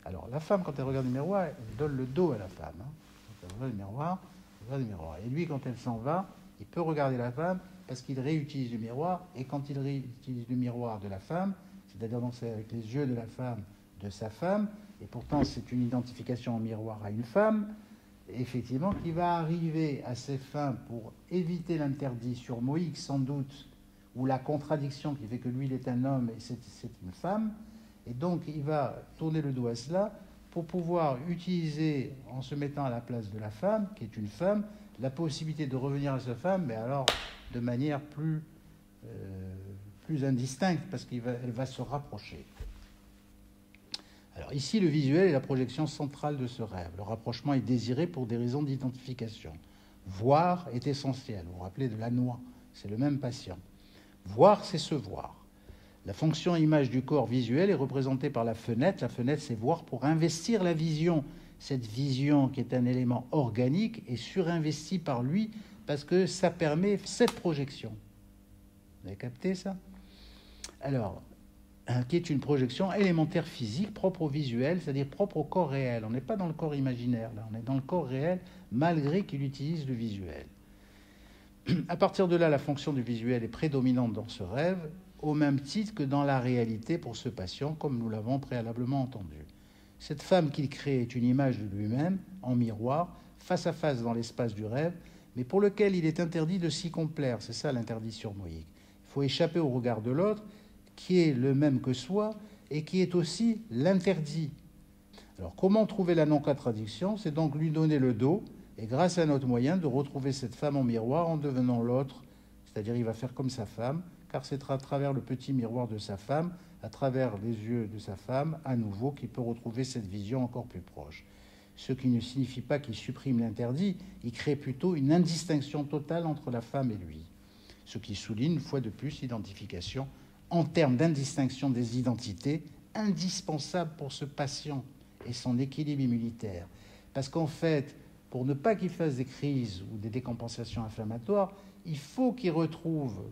Alors, la femme, quand elle regarde le miroir, elle donne le dos à la femme. Quand elle regarde le miroir, elle regarde le miroir. Et lui, quand elle s'en va, il peut regarder la femme parce qu'il réutilise le miroir. Et quand il réutilise le miroir de la femme, c'est-à-dire donc c'est avec les yeux de la femme, de sa femme, et pourtant c'est une identification en miroir à une femme, effectivement, qui va arriver à ces fins pour éviter l'interdit sur Moïse, sans doute, ou la contradiction qui fait que lui, il est un homme et c'est une femme. Et donc, il va tourner le dos à cela pour pouvoir utiliser, en se mettant à la place de la femme, qui est une femme, la possibilité de revenir à sa femme, mais alors de manière plus indistincte, parce qu'elle va se rapprocher. Alors ici, le visuel est la projection centrale de ce rêve. Le rapprochement est désiré pour des raisons d'identification. Voir est essentiel. Vous vous rappelez de Lannoy, c'est le même patient. Voir, c'est se voir. La fonction image du corps visuel est représentée par la fenêtre. La fenêtre, c'est voir pour investir la vision. Cette vision, qui est un élément organique, est surinvestie par lui parce que ça permet cette projection. Vous avez capté ça ? Alors, qui est une projection élémentaire physique propre au visuel, c'est-à-dire propre au corps réel. On n'est pas dans le corps imaginaire, là, on est dans le corps réel, malgré qu'il utilise le visuel. À partir de là, la fonction du visuel est prédominante dans ce rêve, au même titre que dans la réalité pour ce patient, comme nous l'avons préalablement entendu. Cette femme qu'il crée est une image de lui-même, en miroir, face à face dans l'espace du rêve, mais pour lequel il est interdit de s'y complaire. C'est ça l'interdit sur Moïse. Il faut échapper au regard de l'autre, qui est le même que soi et qui est aussi l'interdit. Alors, comment trouver la non-contradiction ? C'est donc lui donner le dos et, grâce à notre moyen, de retrouver cette femme en miroir en devenant l'autre. C'est-à-dire, il va faire comme sa femme, car c'est à travers le petit miroir de sa femme, à travers les yeux de sa femme, à nouveau, qu'il peut retrouver cette vision encore plus proche. Ce qui ne signifie pas qu'il supprime l'interdit, il crée plutôt une indistinction totale entre la femme et lui. Ce qui souligne, une fois de plus, l'identification en termes d'indistinction des identités, indispensable pour ce patient et son équilibre immunitaire. Parce qu'en fait, pour ne pas qu'il fasse des crises ou des décompensations inflammatoires, il faut qu'il retrouve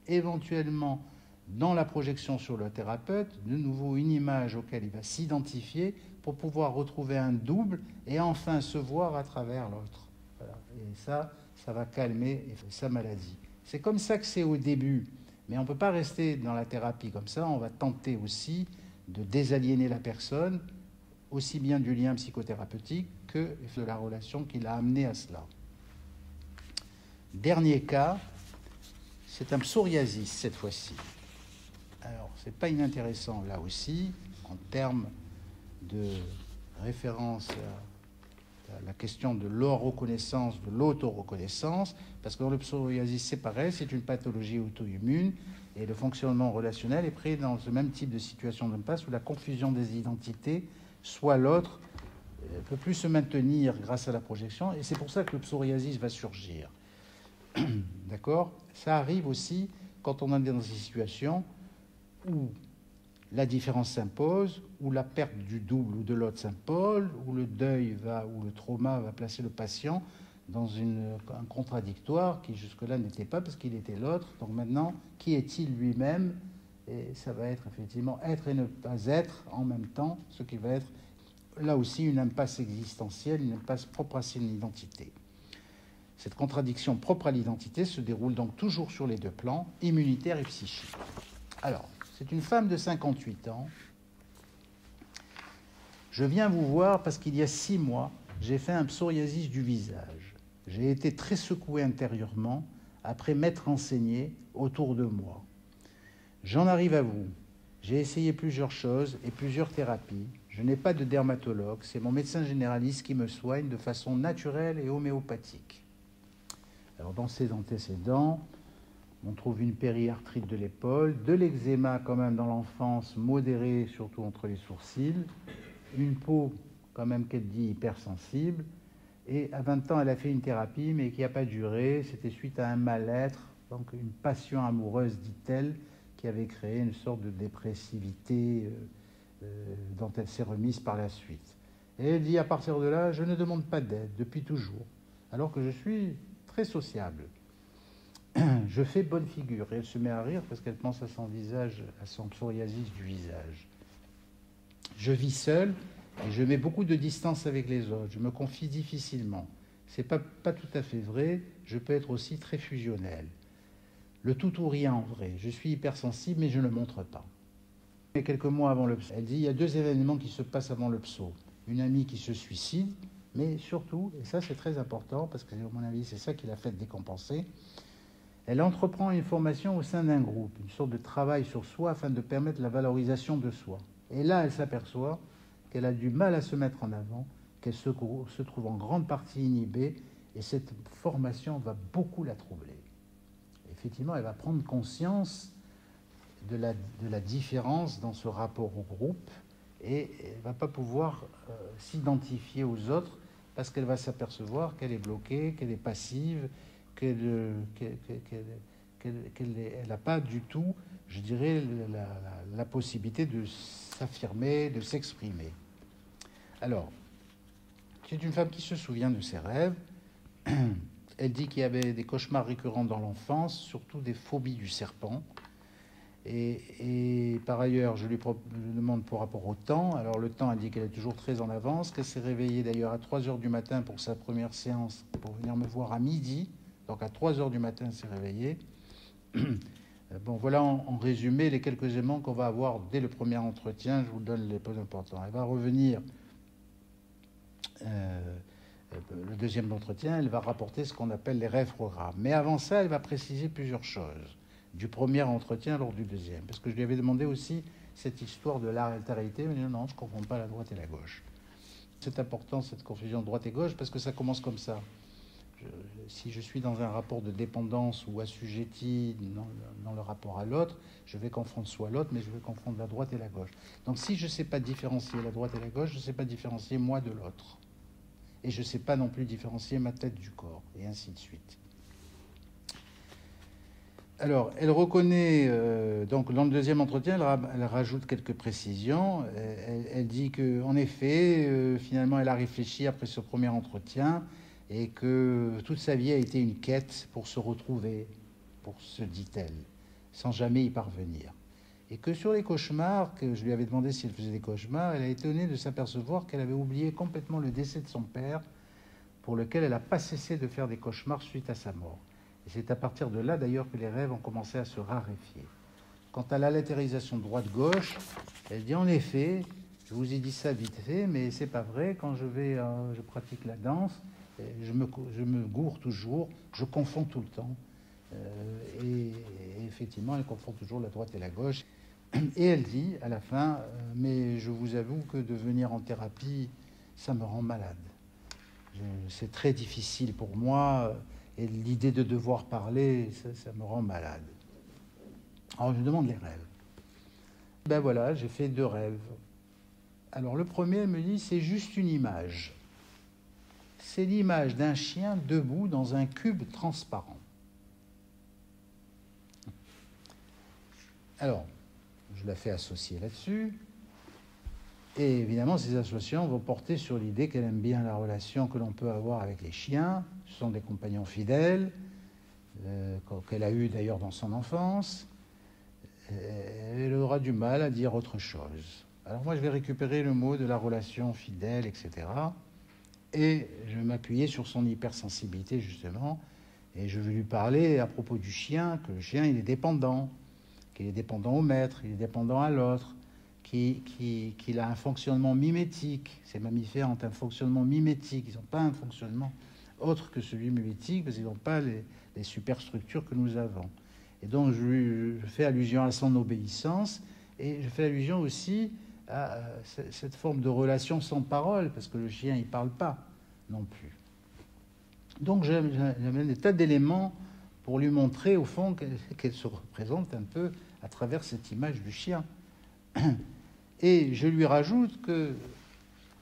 éventuellement dans la projection sur le thérapeute, de nouveau une image auquel il va s'identifier pour pouvoir retrouver un double et enfin se voir à travers l'autre. Voilà. Et ça va calmer sa maladie. C'est comme ça que c'est au début. Mais on ne peut pas rester dans la thérapie comme ça. On va tenter aussi de désaliéner la personne, aussi bien du lien psychothérapeutique que de la relation qui l'a amené à cela. Dernier cas, c'est un psoriasis cette fois-ci. Alors, c'est pas inintéressant là aussi, en termes de référence à la question de l'auto-reconnaissance, de l'auto-reconnaissance, parce que dans le psoriasis, c'est pareil, c'est une pathologie auto-immune, et le fonctionnement relationnel est pris dans ce même type de situation d'impasse où la confusion des identités, soit l'autre, ne peut plus se maintenir grâce à la projection, et c'est pour ça que le psoriasis va surgir. D'accord ? Ça arrive aussi quand on est dans des situations où la différence s'impose, où la perte du double ou de l'autre s'impose, où le deuil ou le trauma va placer le patient dans un contradictoire qui jusque-là n'était pas parce qu'il était l'autre. Donc maintenant, qui est-il lui-même ? Et ça va être effectivement être et ne pas être en même temps, ce qui va être là aussi une impasse existentielle, une impasse propre à son identité. Cette contradiction propre à l'identité se déroule donc toujours sur les deux plans, immunitaire et psychique. Alors, c'est une femme de 58 ans. Je viens vous voir parce qu'il y a 6 mois, j'ai fait un psoriasis du visage. J'ai été très secoué intérieurement après m'être renseigné autour de moi. J'en arrive à vous. J'ai essayé plusieurs choses et plusieurs thérapies. Je n'ai pas de dermatologue, c'est mon médecin généraliste qui me soigne de façon naturelle et homéopathique. Alors dans ses antécédents, on trouve une périarthrite de l'épaule, de l'eczéma quand même dans l'enfance, modéré surtout entre les sourcils, une peau quand même qu'elle dit hypersensible, et à 20 ans elle a fait une thérapie mais qui n'a pas duré, c'était suite à un mal-être, donc une passion amoureuse dit-elle, qui avait créé une sorte de dépressivité dont elle s'est remise par la suite. Et elle dit à partir de là, je ne demande pas d'aide depuis toujours, alors que je suis très sociable. Je fais bonne figure. Et elle se met à rire parce qu'elle pense à son visage, à son psoriasis du visage. Je vis seule et je mets beaucoup de distance avec les autres. Je me confie difficilement. C'est pas tout à fait vrai. Je peux être aussi très fusionnel. Le tout ou rien en vrai. Je suis hypersensible mais je ne le montre pas. Et quelques mois avant le psau, elle dit il y a 2 événements qui se passent avant le psau. Une amie qui se suicide, mais surtout, et ça c'est très important parce que à mon avis c'est ça qui l'a fait décompenser, elle entreprend une formation au sein d'un groupe, une sorte de travail sur soi afin de permettre la valorisation de soi. Et là, elle s'aperçoit qu'elle a du mal à se mettre en avant, qu'elle se trouve en grande partie inhibée, et cette formation va beaucoup la troubler. Effectivement, elle va prendre conscience de la différence dans ce rapport au groupe, et elle ne va pas pouvoir s'identifier aux autres, parce qu'elle va s'apercevoir qu'elle est bloquée, qu'elle est passive, qu'elle n'a pas du tout, je dirais, la possibilité de s'affirmer, de s'exprimer. Alors, c'est une femme qui se souvient de ses rêves. Elle dit qu'il y avait des cauchemars récurrents dans l'enfance, surtout des phobies du serpent. Et par ailleurs, je lui demande pour rapport au temps. Alors le temps, elle dit qu'elle est toujours très en avance, qu'elle s'est réveillée d'ailleurs à 3h du matin pour sa première séance, pour venir me voir à midi. Donc à 3h du matin, elle s'est réveillée. Bon, voilà en résumé les quelques éléments qu'on va avoir dès le premier entretien. Je vous donne les plus importants. Elle va revenir, le deuxième entretien, elle va rapporter ce qu'on appelle les rêves programmes. Mais avant ça, elle va préciser plusieurs choses du premier entretien lors du deuxième. Parce que je lui avais demandé aussi cette histoire de l'altérité. Elle m'a dit non, je ne comprends pas la droite et la gauche. C'est important cette confusion de droite et gauche parce que ça commence comme ça. Si je suis dans un rapport de dépendance ou assujetti dans le rapport à l'autre, je vais confondre soit l'autre, mais je vais confondre la droite et la gauche. Donc si je ne sais pas différencier la droite et la gauche, je ne sais pas différencier moi de l'autre. Et je ne sais pas non plus différencier ma tête du corps, et ainsi de suite. Alors, elle reconnaît, donc dans le deuxième entretien, elle rajoute quelques précisions. Elle dit qu'en effet, finalement, elle a réfléchi après ce premier entretien et que toute sa vie a été une quête pour se retrouver, dit-elle, sans jamais y parvenir. Et que sur les cauchemars, que je lui avais demandé si elle faisait des cauchemars, elle a été étonnée de s'apercevoir qu'elle avait oublié complètement le décès de son père, pour lequel elle n'a pas cessé de faire des cauchemars suite à sa mort. Et c'est à partir de là, d'ailleurs, que les rêves ont commencé à se raréfier. Quant à la latérisation droite-gauche, elle dit en effet, je vous ai dit ça vite fait, mais c'est pas vrai. Quand je pratique la danse, je me gourre toujours, je confonds tout le temps. Et effectivement, elle confond toujours la droite et la gauche. Et elle dit à la fin, mais je vous avoue que de venir en thérapie, ça me rend malade. C'est très difficile pour moi, et l'idée de devoir parler, ça me rend malade. Alors je demande les rêves. Ben voilà, j'ai fait 2 rêves. Alors le premier, elle me dit, c'est juste une image. C'est l'image d'un chien debout dans un cube transparent. Alors, je la fais associer là-dessus. Et évidemment, ces associations vont porter sur l'idée qu'elle aime bien la relation que l'on peut avoir avec les chiens. Ce sont des compagnons fidèles, qu'elle a eu d'ailleurs dans son enfance. Elle aura du mal à dire autre chose. Alors moi, je vais récupérer le mot de la relation fidèle, etc. Et je vais m'appuyer sur son hypersensibilité, justement. Et je vais lui parler à propos du chien, que le chien, il est dépendant, qu'il est dépendant au maître, il est dépendant à l'autre, qu'il a un fonctionnement mimétique. Ces mammifères ont un fonctionnement mimétique. Ils n'ont pas un fonctionnement autre que celui mimétique, parce qu'ils n'ont pas les superstructures que nous avons. Et donc, je fais allusion à son obéissance, et je fais allusion aussi à cette forme de relation sans parole, parce que le chien, il ne parle pas non plus. Donc, j'amène des tas d'éléments pour lui montrer, au fond, qu'elle se représente un peu à travers cette image du chien. Et je lui rajoute que,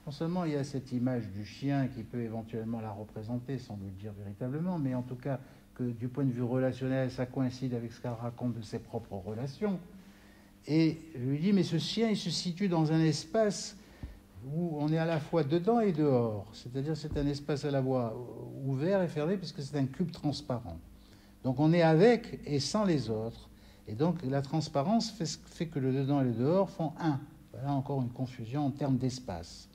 non seulement il y a cette image du chien qui peut éventuellement la représenter, sans le dire véritablement, mais en tout cas que du point de vue relationnel, ça coïncide avec ce qu'elle raconte de ses propres relations. Et je lui dis, mais ce chien, il se situe dans un espace où on est à la fois dedans et dehors. C'est-à-dire c'est un espace à la fois ouvert et fermé, puisque c'est un cube transparent. Donc on est avec et sans les autres. Et donc la transparence fait que le dedans et le dehors font un. Voilà encore une confusion en termes d'espace.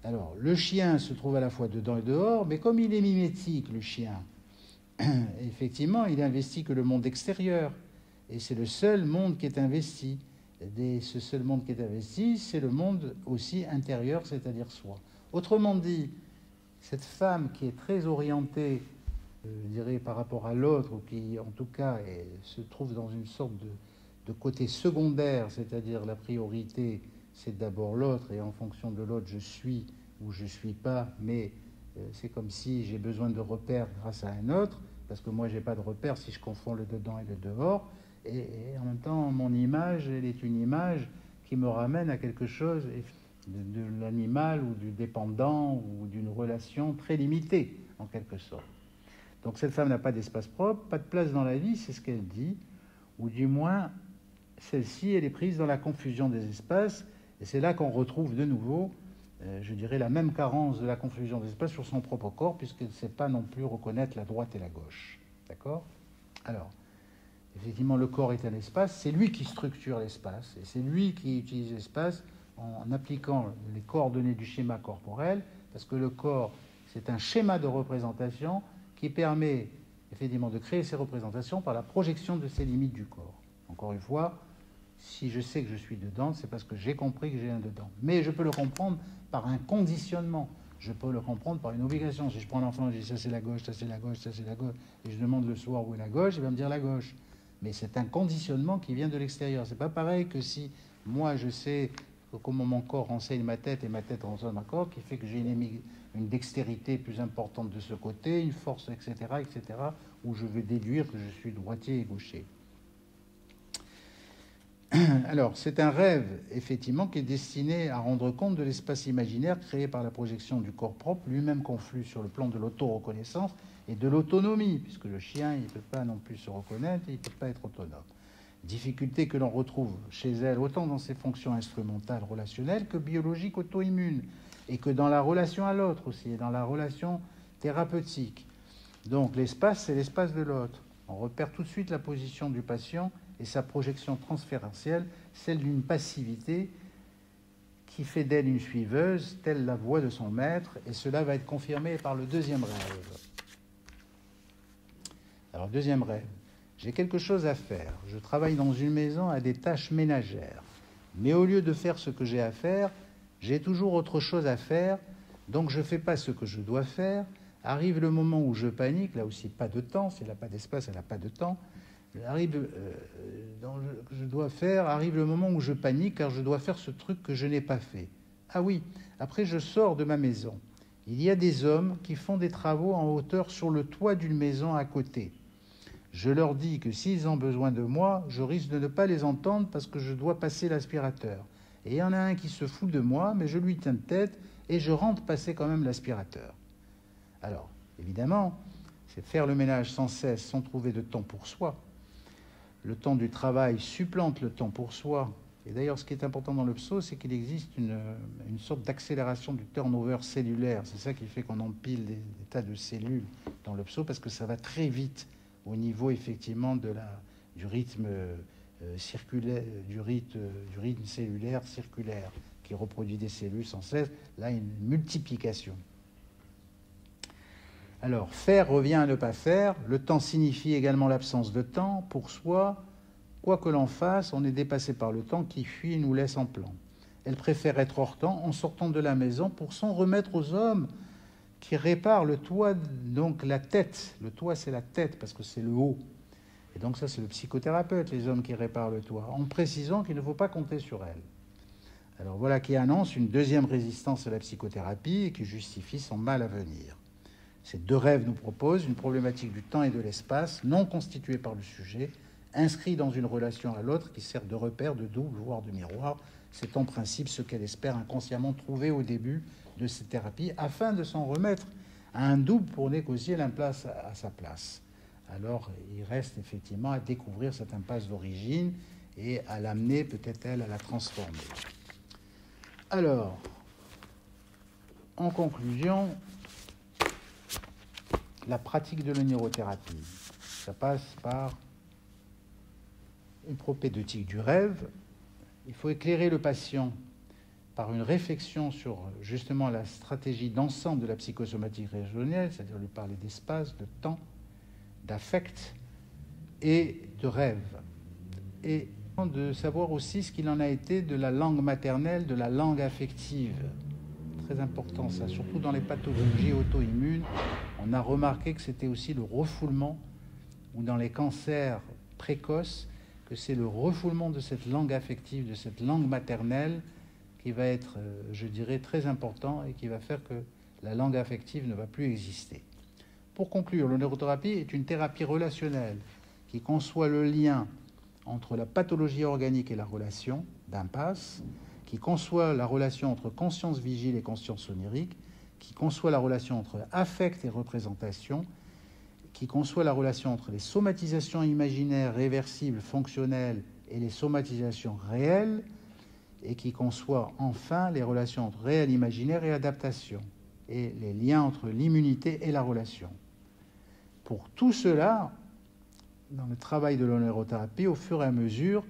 Alors, le chien se trouve à la fois dedans et dehors, mais comme il est mimétique, le chien, effectivement, il investit que le monde extérieur. Et c'est le seul monde qui est investi. Et ce seul monde qui est investi, c'est le monde aussi intérieur, c'est-à-dire soi. Autrement dit, cette femme qui est très orientée, je dirais, par rapport à l'autre, ou qui, en tout cas, se trouve dans une sorte de côté secondaire, c'est-à-dire la priorité, c'est d'abord l'autre, et en fonction de l'autre, je suis ou je ne suis pas, mais c'est comme si j'ai besoin de repères grâce à un autre, parce que moi, je n'ai pas de repères si je confonds le dedans et le dehors, et en même temps, mon image, elle est une image qui me ramène à quelque chose de l'animal ou du dépendant ou d'une relation très limitée, en quelque sorte. Donc cette femme n'a pas d'espace propre, pas de place dans la vie, c'est ce qu'elle dit, ou du moins, celle-ci, elle est prise dans la confusion des espaces, et c'est là qu'on retrouve de nouveau, je dirais, la même carence de la confusion des espaces sur son propre corps, puisqu'elle ne sait pas non plus reconnaître la droite et la gauche. D'accord ? Alors, effectivement, le corps est un espace, c'est lui qui structure l'espace, et c'est lui qui utilise l'espace en appliquant les coordonnées du schéma corporel, parce que le corps, c'est un schéma de représentation qui permet effectivement de créer ces représentations par la projection de ces limites du corps. Encore une fois, si je sais que je suis dedans, c'est parce que j'ai compris que j'ai un dedans. Mais je peux le comprendre par un conditionnement. Je peux le comprendre par une obligation. Si je prends l'enfant, je dis ça c'est la gauche, ça c'est la gauche, ça c'est la gauche, et je demande le soir où est la gauche, il va me dire la gauche. Mais c'est un conditionnement qui vient de l'extérieur. C'est pas pareil que si moi je sais comment mon corps renseigne ma tête et ma tête renseigne ma corps, qui fait que j'ai une dextérité plus importante de ce côté, une force, etc., où je vais déduire que je suis droitier et gaucher. Alors, c'est un rêve, effectivement, qui est destiné à rendre compte de l'espace imaginaire créé par la projection du corps propre, lui-même conflue sur le plan de l'auto-reconnaissance et de l'autonomie, puisque le chien, il ne peut pas non plus se reconnaître, il ne peut pas être autonome. Difficulté que l'on retrouve chez elle, autant dans ses fonctions instrumentales relationnelles que biologiques auto-immunes, et que dans la relation à l'autre aussi, et dans la relation thérapeutique. Donc l'espace, c'est l'espace de l'autre. On repère tout de suite la position du patient et sa projection transférentielle, celle d'une passivité qui fait d'elle une suiveuse, telle la voix de son maître, et cela va être confirmé par le deuxième rêve. Alors, deuxième rêve, j'ai quelque chose à faire. Je travaille dans une maison à des tâches ménagères. Mais au lieu de faire ce que j'ai à faire, j'ai toujours autre chose à faire, donc je ne fais pas ce que je dois faire. Arrive le moment où je panique, là aussi pas de temps, si elle n'a pas d'espace, elle n'a pas de temps. Arrive le moment où je panique car je dois faire ce truc que je n'ai pas fait. Ah oui, après je sors de ma maison. Il y a des hommes qui font des travaux en hauteur sur le toit d'une maison à côté. Je leur dis que s'ils ont besoin de moi, je risque de ne pas les entendre parce que je dois passer l'aspirateur. Et il y en a un qui se fout de moi, mais je lui tiens tête et je rentre passer quand même l'aspirateur. Alors, évidemment, c'est faire le ménage sans cesse, sans trouver de temps pour soi. Le temps du travail supplante le temps pour soi. Et d'ailleurs, ce qui est important dans le pso, c'est qu'il existe une sorte d'accélération du turnover cellulaire. C'est ça qui fait qu'on empile des tas de cellules dans le pso, parce que ça va très vite au niveau, effectivement, du rythme circulaire, du rythme cellulaire circulaire, qui reproduit des cellules sans cesse. Là, une multiplication. Alors, faire revient à ne pas faire. Le temps signifie également l'absence de temps. Pour soi, quoi que l'on fasse, on est dépassé par le temps qui fuit et nous laisse en plan. Elle préfère être hors temps en sortant de la maison pour s'en remettre aux hommes qui réparent le toit, donc la tête. Le toit, c'est la tête parce que c'est le haut. Et donc ça, c'est le psychothérapeute, les hommes qui réparent le toit, en précisant qu'il ne faut pas compter sur elle. Alors voilà qui annonce une deuxième résistance à la psychothérapie et qui justifie son mal à venir. Ces deux rêves nous proposent une problématique du temps et de l'espace, non constituée par le sujet, inscrit dans une relation à l'autre qui sert de repère, de double, voire de miroir. C'est en principe ce qu'elle espère inconsciemment trouver au début de cette thérapie, afin de s'en remettre à un double pour négocier l'impasse à sa place. Alors, il reste effectivement à découvrir cette impasse d'origine et à l'amener, peut-être elle, à la transformer. Alors, en conclusion, la pratique de l'onirothérapie, ça passe par une propédeutique du rêve. Il faut éclairer le patient par une réflexion sur justement la stratégie d'ensemble de la psychosomatique régionale, c'est-à-dire lui parler d'espace, de temps, d'affect et de rêve. Et de savoir aussi ce qu'il en a été de la langue maternelle, de la langue affective. Très important ça, surtout dans les pathologies auto-immunes. On a remarqué que c'était aussi le refoulement, ou dans les cancers précoces, que c'est le refoulement de cette langue affective, de cette langue maternelle, qui va être, je dirais, très important et qui va faire que la langue affective ne va plus exister. Pour conclure, l'onirothérapie est une thérapie relationnelle qui conçoit le lien entre la pathologie organique et la relation d'impasse, qui conçoit la relation entre conscience vigile et conscience onirique, qui conçoit la relation entre affect et représentation, qui conçoit la relation entre les somatisations imaginaires, réversibles, fonctionnelles et les somatisations réelles, et qui conçoit enfin les relations entre réel, imaginaire et adaptation, et les liens entre l'immunité et la relation. Pour tout cela, dans le travail de l'onirothérapie, au fur et à mesure,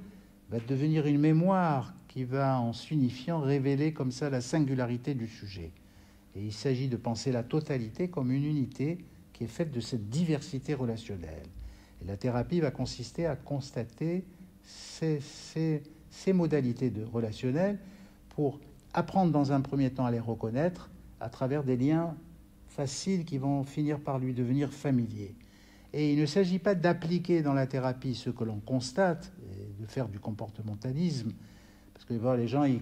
va devenir une mémoire qui va, en s'unifiant, révéler comme ça la singularité du sujet. Et il s'agit de penser la totalité comme une unité qui est faite de cette diversité relationnelle. Et la thérapie va consister à constater ces modalités de relationnelles pour apprendre dans un premier temps à les reconnaître à travers des liens faciles qui vont finir par lui devenir familiers. Et il ne s'agit pas d'appliquer dans la thérapie ce que l'on constate, et de faire du comportementalisme, parce que les gens, ils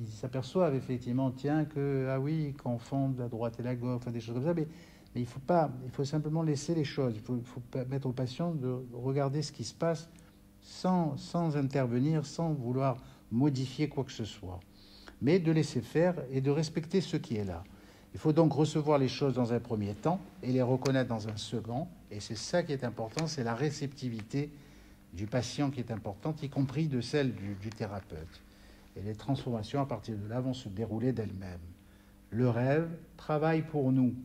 s'aperçoivent effectivement, tiens, que, ah oui, ils confondent la droite et la gauche, enfin, des choses comme ça, mais il faut simplement laisser les choses. Il faut permettre au patient de regarder ce qui se passe sans intervenir, sans vouloir modifier quoi que ce soit, mais de laisser faire et de respecter ce qui est là. Il faut donc recevoir les choses dans un premier temps et les reconnaître dans un second, et c'est ça qui est important, c'est la réceptivité du patient qui est importante, y compris de celle du thérapeute. Et les transformations, à partir de là, vont se dérouler d'elles-mêmes. Le rêve travaille pour nous.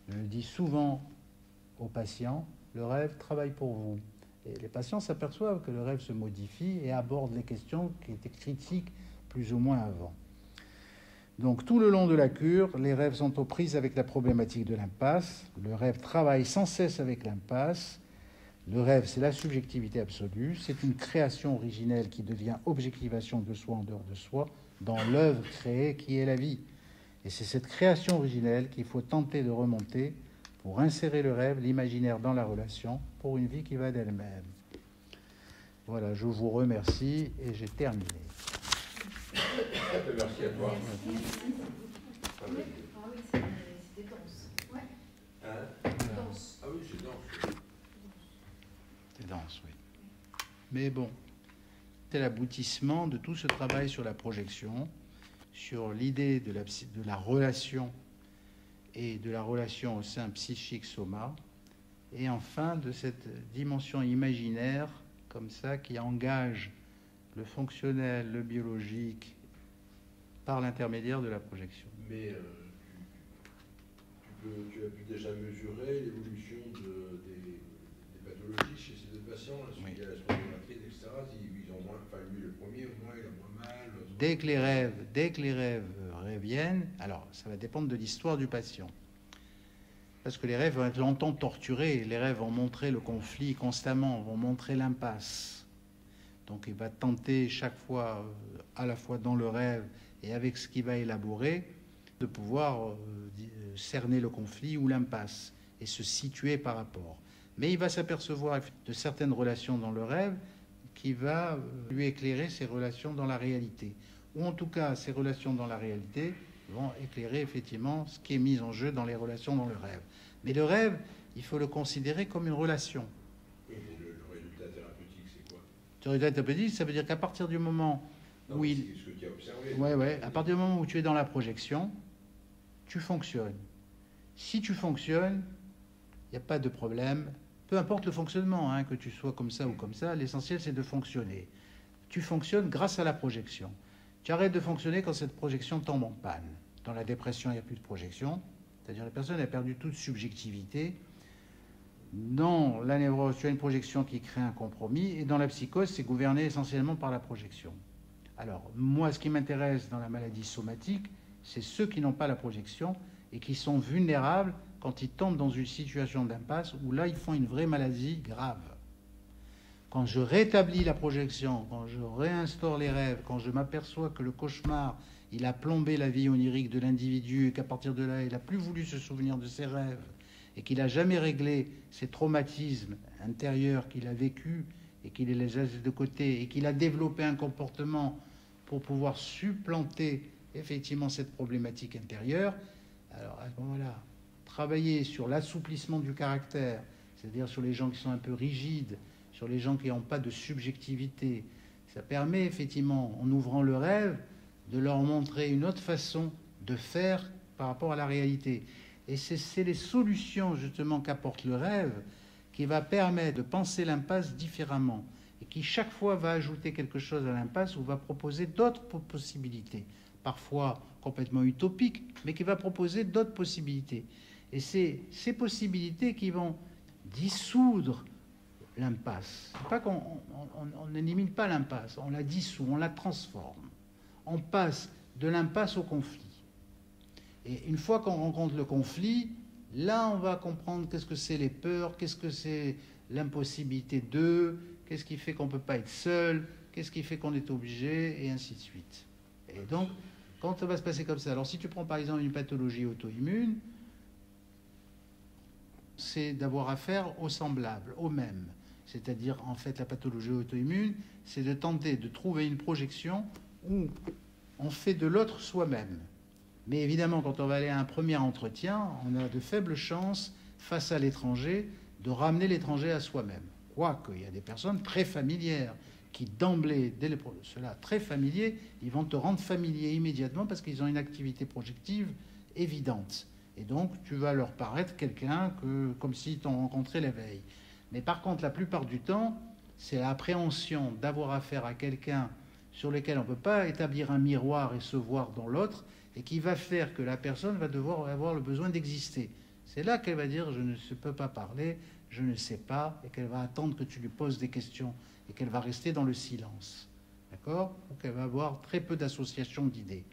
Je le dis souvent aux patients, le rêve travaille pour vous. Et les patients s'aperçoivent que le rêve se modifie et aborde les questions qui étaient critiques plus ou moins avant. Donc tout le long de la cure, les rêves sont aux prises avec la problématique de l'impasse. Le rêve travaille sans cesse avec l'impasse. Le rêve, c'est la subjectivité absolue. C'est une création originelle qui devient objectivation de soi en dehors de soi dans l'œuvre créée qui est la vie. Et c'est cette création originelle qu'il faut tenter de remonter pour insérer le rêve, l'imaginaire dans la relation, pour une vie qui va d'elle-même. Voilà, je vous remercie et j'ai terminé. Merci à toi. Ah oui, c'était dense. Ouais. Hein? Dense. Ah oui, c'est dense. C'est dense, oui. Mais bon, c'est l'aboutissement de tout ce travail sur la projection, sur l'idée de la relation et de la relation au sein psychique-soma, et enfin de cette dimension imaginaire comme ça qui engage le fonctionnel, le biologique, par l'intermédiaire de la projection. Mais tu as pu déjà mesurer l'évolution des pathologies chez ces deux patients, là, celui qui a la spondyloarthrite, etc. Ils ont moins, enfin lui le premier au moins il a moins mal. Dès que les rêves reviennent, alors ça va dépendre de l'histoire du patient. Parce que les rêves vont être longtemps torturés, les rêves vont montrer le conflit constamment, vont montrer l'impasse. Donc il va tenter chaque fois, à la fois dans le rêve et avec ce qu'il va élaborer, de pouvoir cerner le conflit ou l'impasse et se situer par rapport. Mais il va s'apercevoir de certaines relations dans le rêve qui va lui éclairer ses relations dans la réalité. Ou en tout cas, ces relations dans la réalité vont éclairer effectivement ce qui est mis en jeu dans les relations dans le rêve. Mais le rêve, il faut le considérer comme une relation. Oui, mais le résultat thérapeutique, c'est quoi? Le résultat thérapeutique, ça veut dire qu'à partir du moment où c'est ce que tu as observé. Ouais. À partir du moment où tu es dans la projection, tu fonctionnes. Si tu fonctionnes, il n'y a pas de problème. Peu importe le fonctionnement, hein, que tu sois comme ça ou comme ça, l'essentiel c'est de fonctionner. Tu fonctionnes grâce à la projection. Tu arrêtes de fonctionner quand cette projection tombe en panne. Dans la dépression, il n'y a plus de projection. C'est-à-dire la personne a perdu toute subjectivité. Dans la névrose, tu as une projection qui crée un compromis. Et dans la psychose, c'est gouverné essentiellement par la projection. Alors, moi, ce qui m'intéresse dans la maladie somatique, c'est ceux qui n'ont pas la projection et qui sont vulnérables quand ils tombent dans une situation d'impasse où là, ils font une vraie maladie grave. Quand je rétablis la projection, quand je réinstaure les rêves, quand je m'aperçois que le cauchemar, il a plombé la vie onirique de l'individu et qu'à partir de là, il n'a plus voulu se souvenir de ses rêves et qu'il n'a jamais réglé ses traumatismes intérieurs qu'il a vécus et qu'il les a laissés de côté et qu'il a développé un comportement pour pouvoir supplanter effectivement cette problématique intérieure, alors à ce moment-là, travailler sur l'assouplissement du caractère, c'est-à-dire sur les gens qui sont un peu rigides, sur les gens qui n'ont pas de subjectivité, ça permet effectivement, en ouvrant le rêve, de leur montrer une autre façon de faire par rapport à la réalité. Et c'est les solutions justement qu'apporte le rêve qui va permettre de penser l'impasse différemment et qui chaque fois va ajouter quelque chose à l'impasse ou va proposer d'autres possibilités, parfois complètement utopiques, mais qui va proposer d'autres possibilités. Et c'est ces possibilités qui vont dissoudre l'impasse. C'est pas qu'on n'élimine pas l'impasse, on la dissout, on la transforme. On passe de l'impasse au conflit. Et une fois qu'on rencontre le conflit, là on va comprendre qu'est-ce que c'est les peurs, qu'est-ce que c'est l'impossibilité d'eux, qu'est-ce qui fait qu'on ne peut pas être seul, qu'est-ce qui fait qu'on est obligé, et ainsi de suite. Et donc, quand ça va se passer comme ça, alors si tu prends par exemple une pathologie auto-immune, c'est d'avoir affaire aux semblables, aux mêmes. C'est-à-dire, en fait, la pathologie auto-immune, c'est de tenter de trouver une projection où on fait de l'autre soi-même. Mais évidemment, quand on va aller à un premier entretien, on a de faibles chances, face à l'étranger, de ramener l'étranger à soi-même. Quoique, il y a des personnes très familières qui, d'emblée, dès cela très familier, ils vont te rendre familier immédiatement parce qu'ils ont une activité projective évidente. Et donc, tu vas leur paraître quelqu'un comme s'ils t'ont rencontré la veille. Mais par contre, la plupart du temps, c'est l'appréhension d'avoir affaire à quelqu'un sur lequel on ne peut pas établir un miroir et se voir dans l'autre, et qui va faire que la personne va devoir avoir le besoin d'exister. C'est là qu'elle va dire « je ne peux pas parler, je ne sais pas, et qu'elle va attendre que tu lui poses des questions, et qu'elle va rester dans le silence. D'accord? Ou qu'elle va avoir très peu d'association d'idées.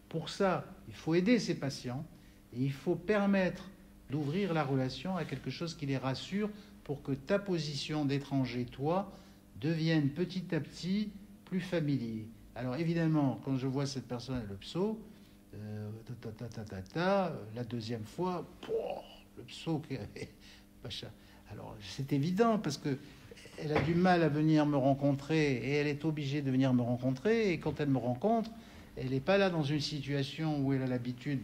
Pour ça, il faut aider ces patients, et il faut permettre d'ouvrir la relation à quelque chose qui les rassure pour que ta position d'étranger, toi, devienne petit à petit plus familier. Alors évidemment, quand je vois cette personne et le pso, la deuxième fois, le pso qui avait... Alors c'est évident parce que elle a du mal à venir me rencontrer et elle est obligée de venir me rencontrer, et quand elle me rencontre, elle n'est pas là dans une situation où elle a l'habitude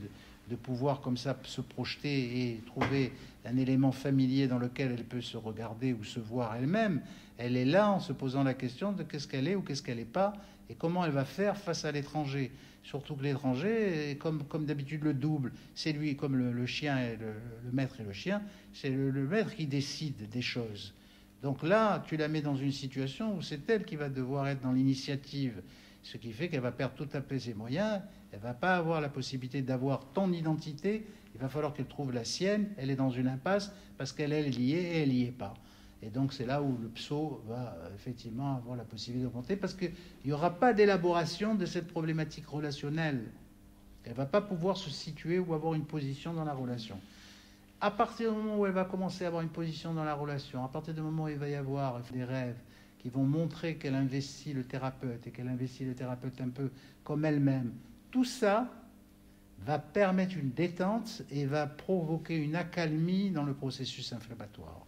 de pouvoir comme ça se projeter et trouver un élément familier dans lequel elle peut se regarder ou se voir elle-même. Elle est là en se posant la question de qu'est-ce qu'elle est ou qu'est-ce qu'elle n'est pas et comment elle va faire face à l'étranger. Surtout que l'étranger, comme d'habitude le double, c'est lui, comme le chien, et le maître et le chien, c'est le maître qui décide des choses. Donc là, tu la mets dans une situation où c'est elle qui va devoir être dans l'initiative, ce qui fait qu'elle va perdre tout à fait ses moyens, elle ne va pas avoir la possibilité d'avoir ton identité, il va falloir qu'elle trouve la sienne, elle est dans une impasse parce qu'elle est liée et elle n'y est pas. Et donc c'est là où le pso va effectivement avoir la possibilité d'augmenter parce qu'il n'y aura pas d'élaboration de cette problématique relationnelle. Elle ne va pas pouvoir se situer ou avoir une position dans la relation. À partir du moment où elle va commencer à avoir une position dans la relation, à partir du moment où il va y avoir des rêves qui vont montrer qu'elle investit le thérapeute et qu'elle investit le thérapeute un peu comme elle-même, tout ça va permettre une détente et va provoquer une accalmie dans le processus inflammatoire.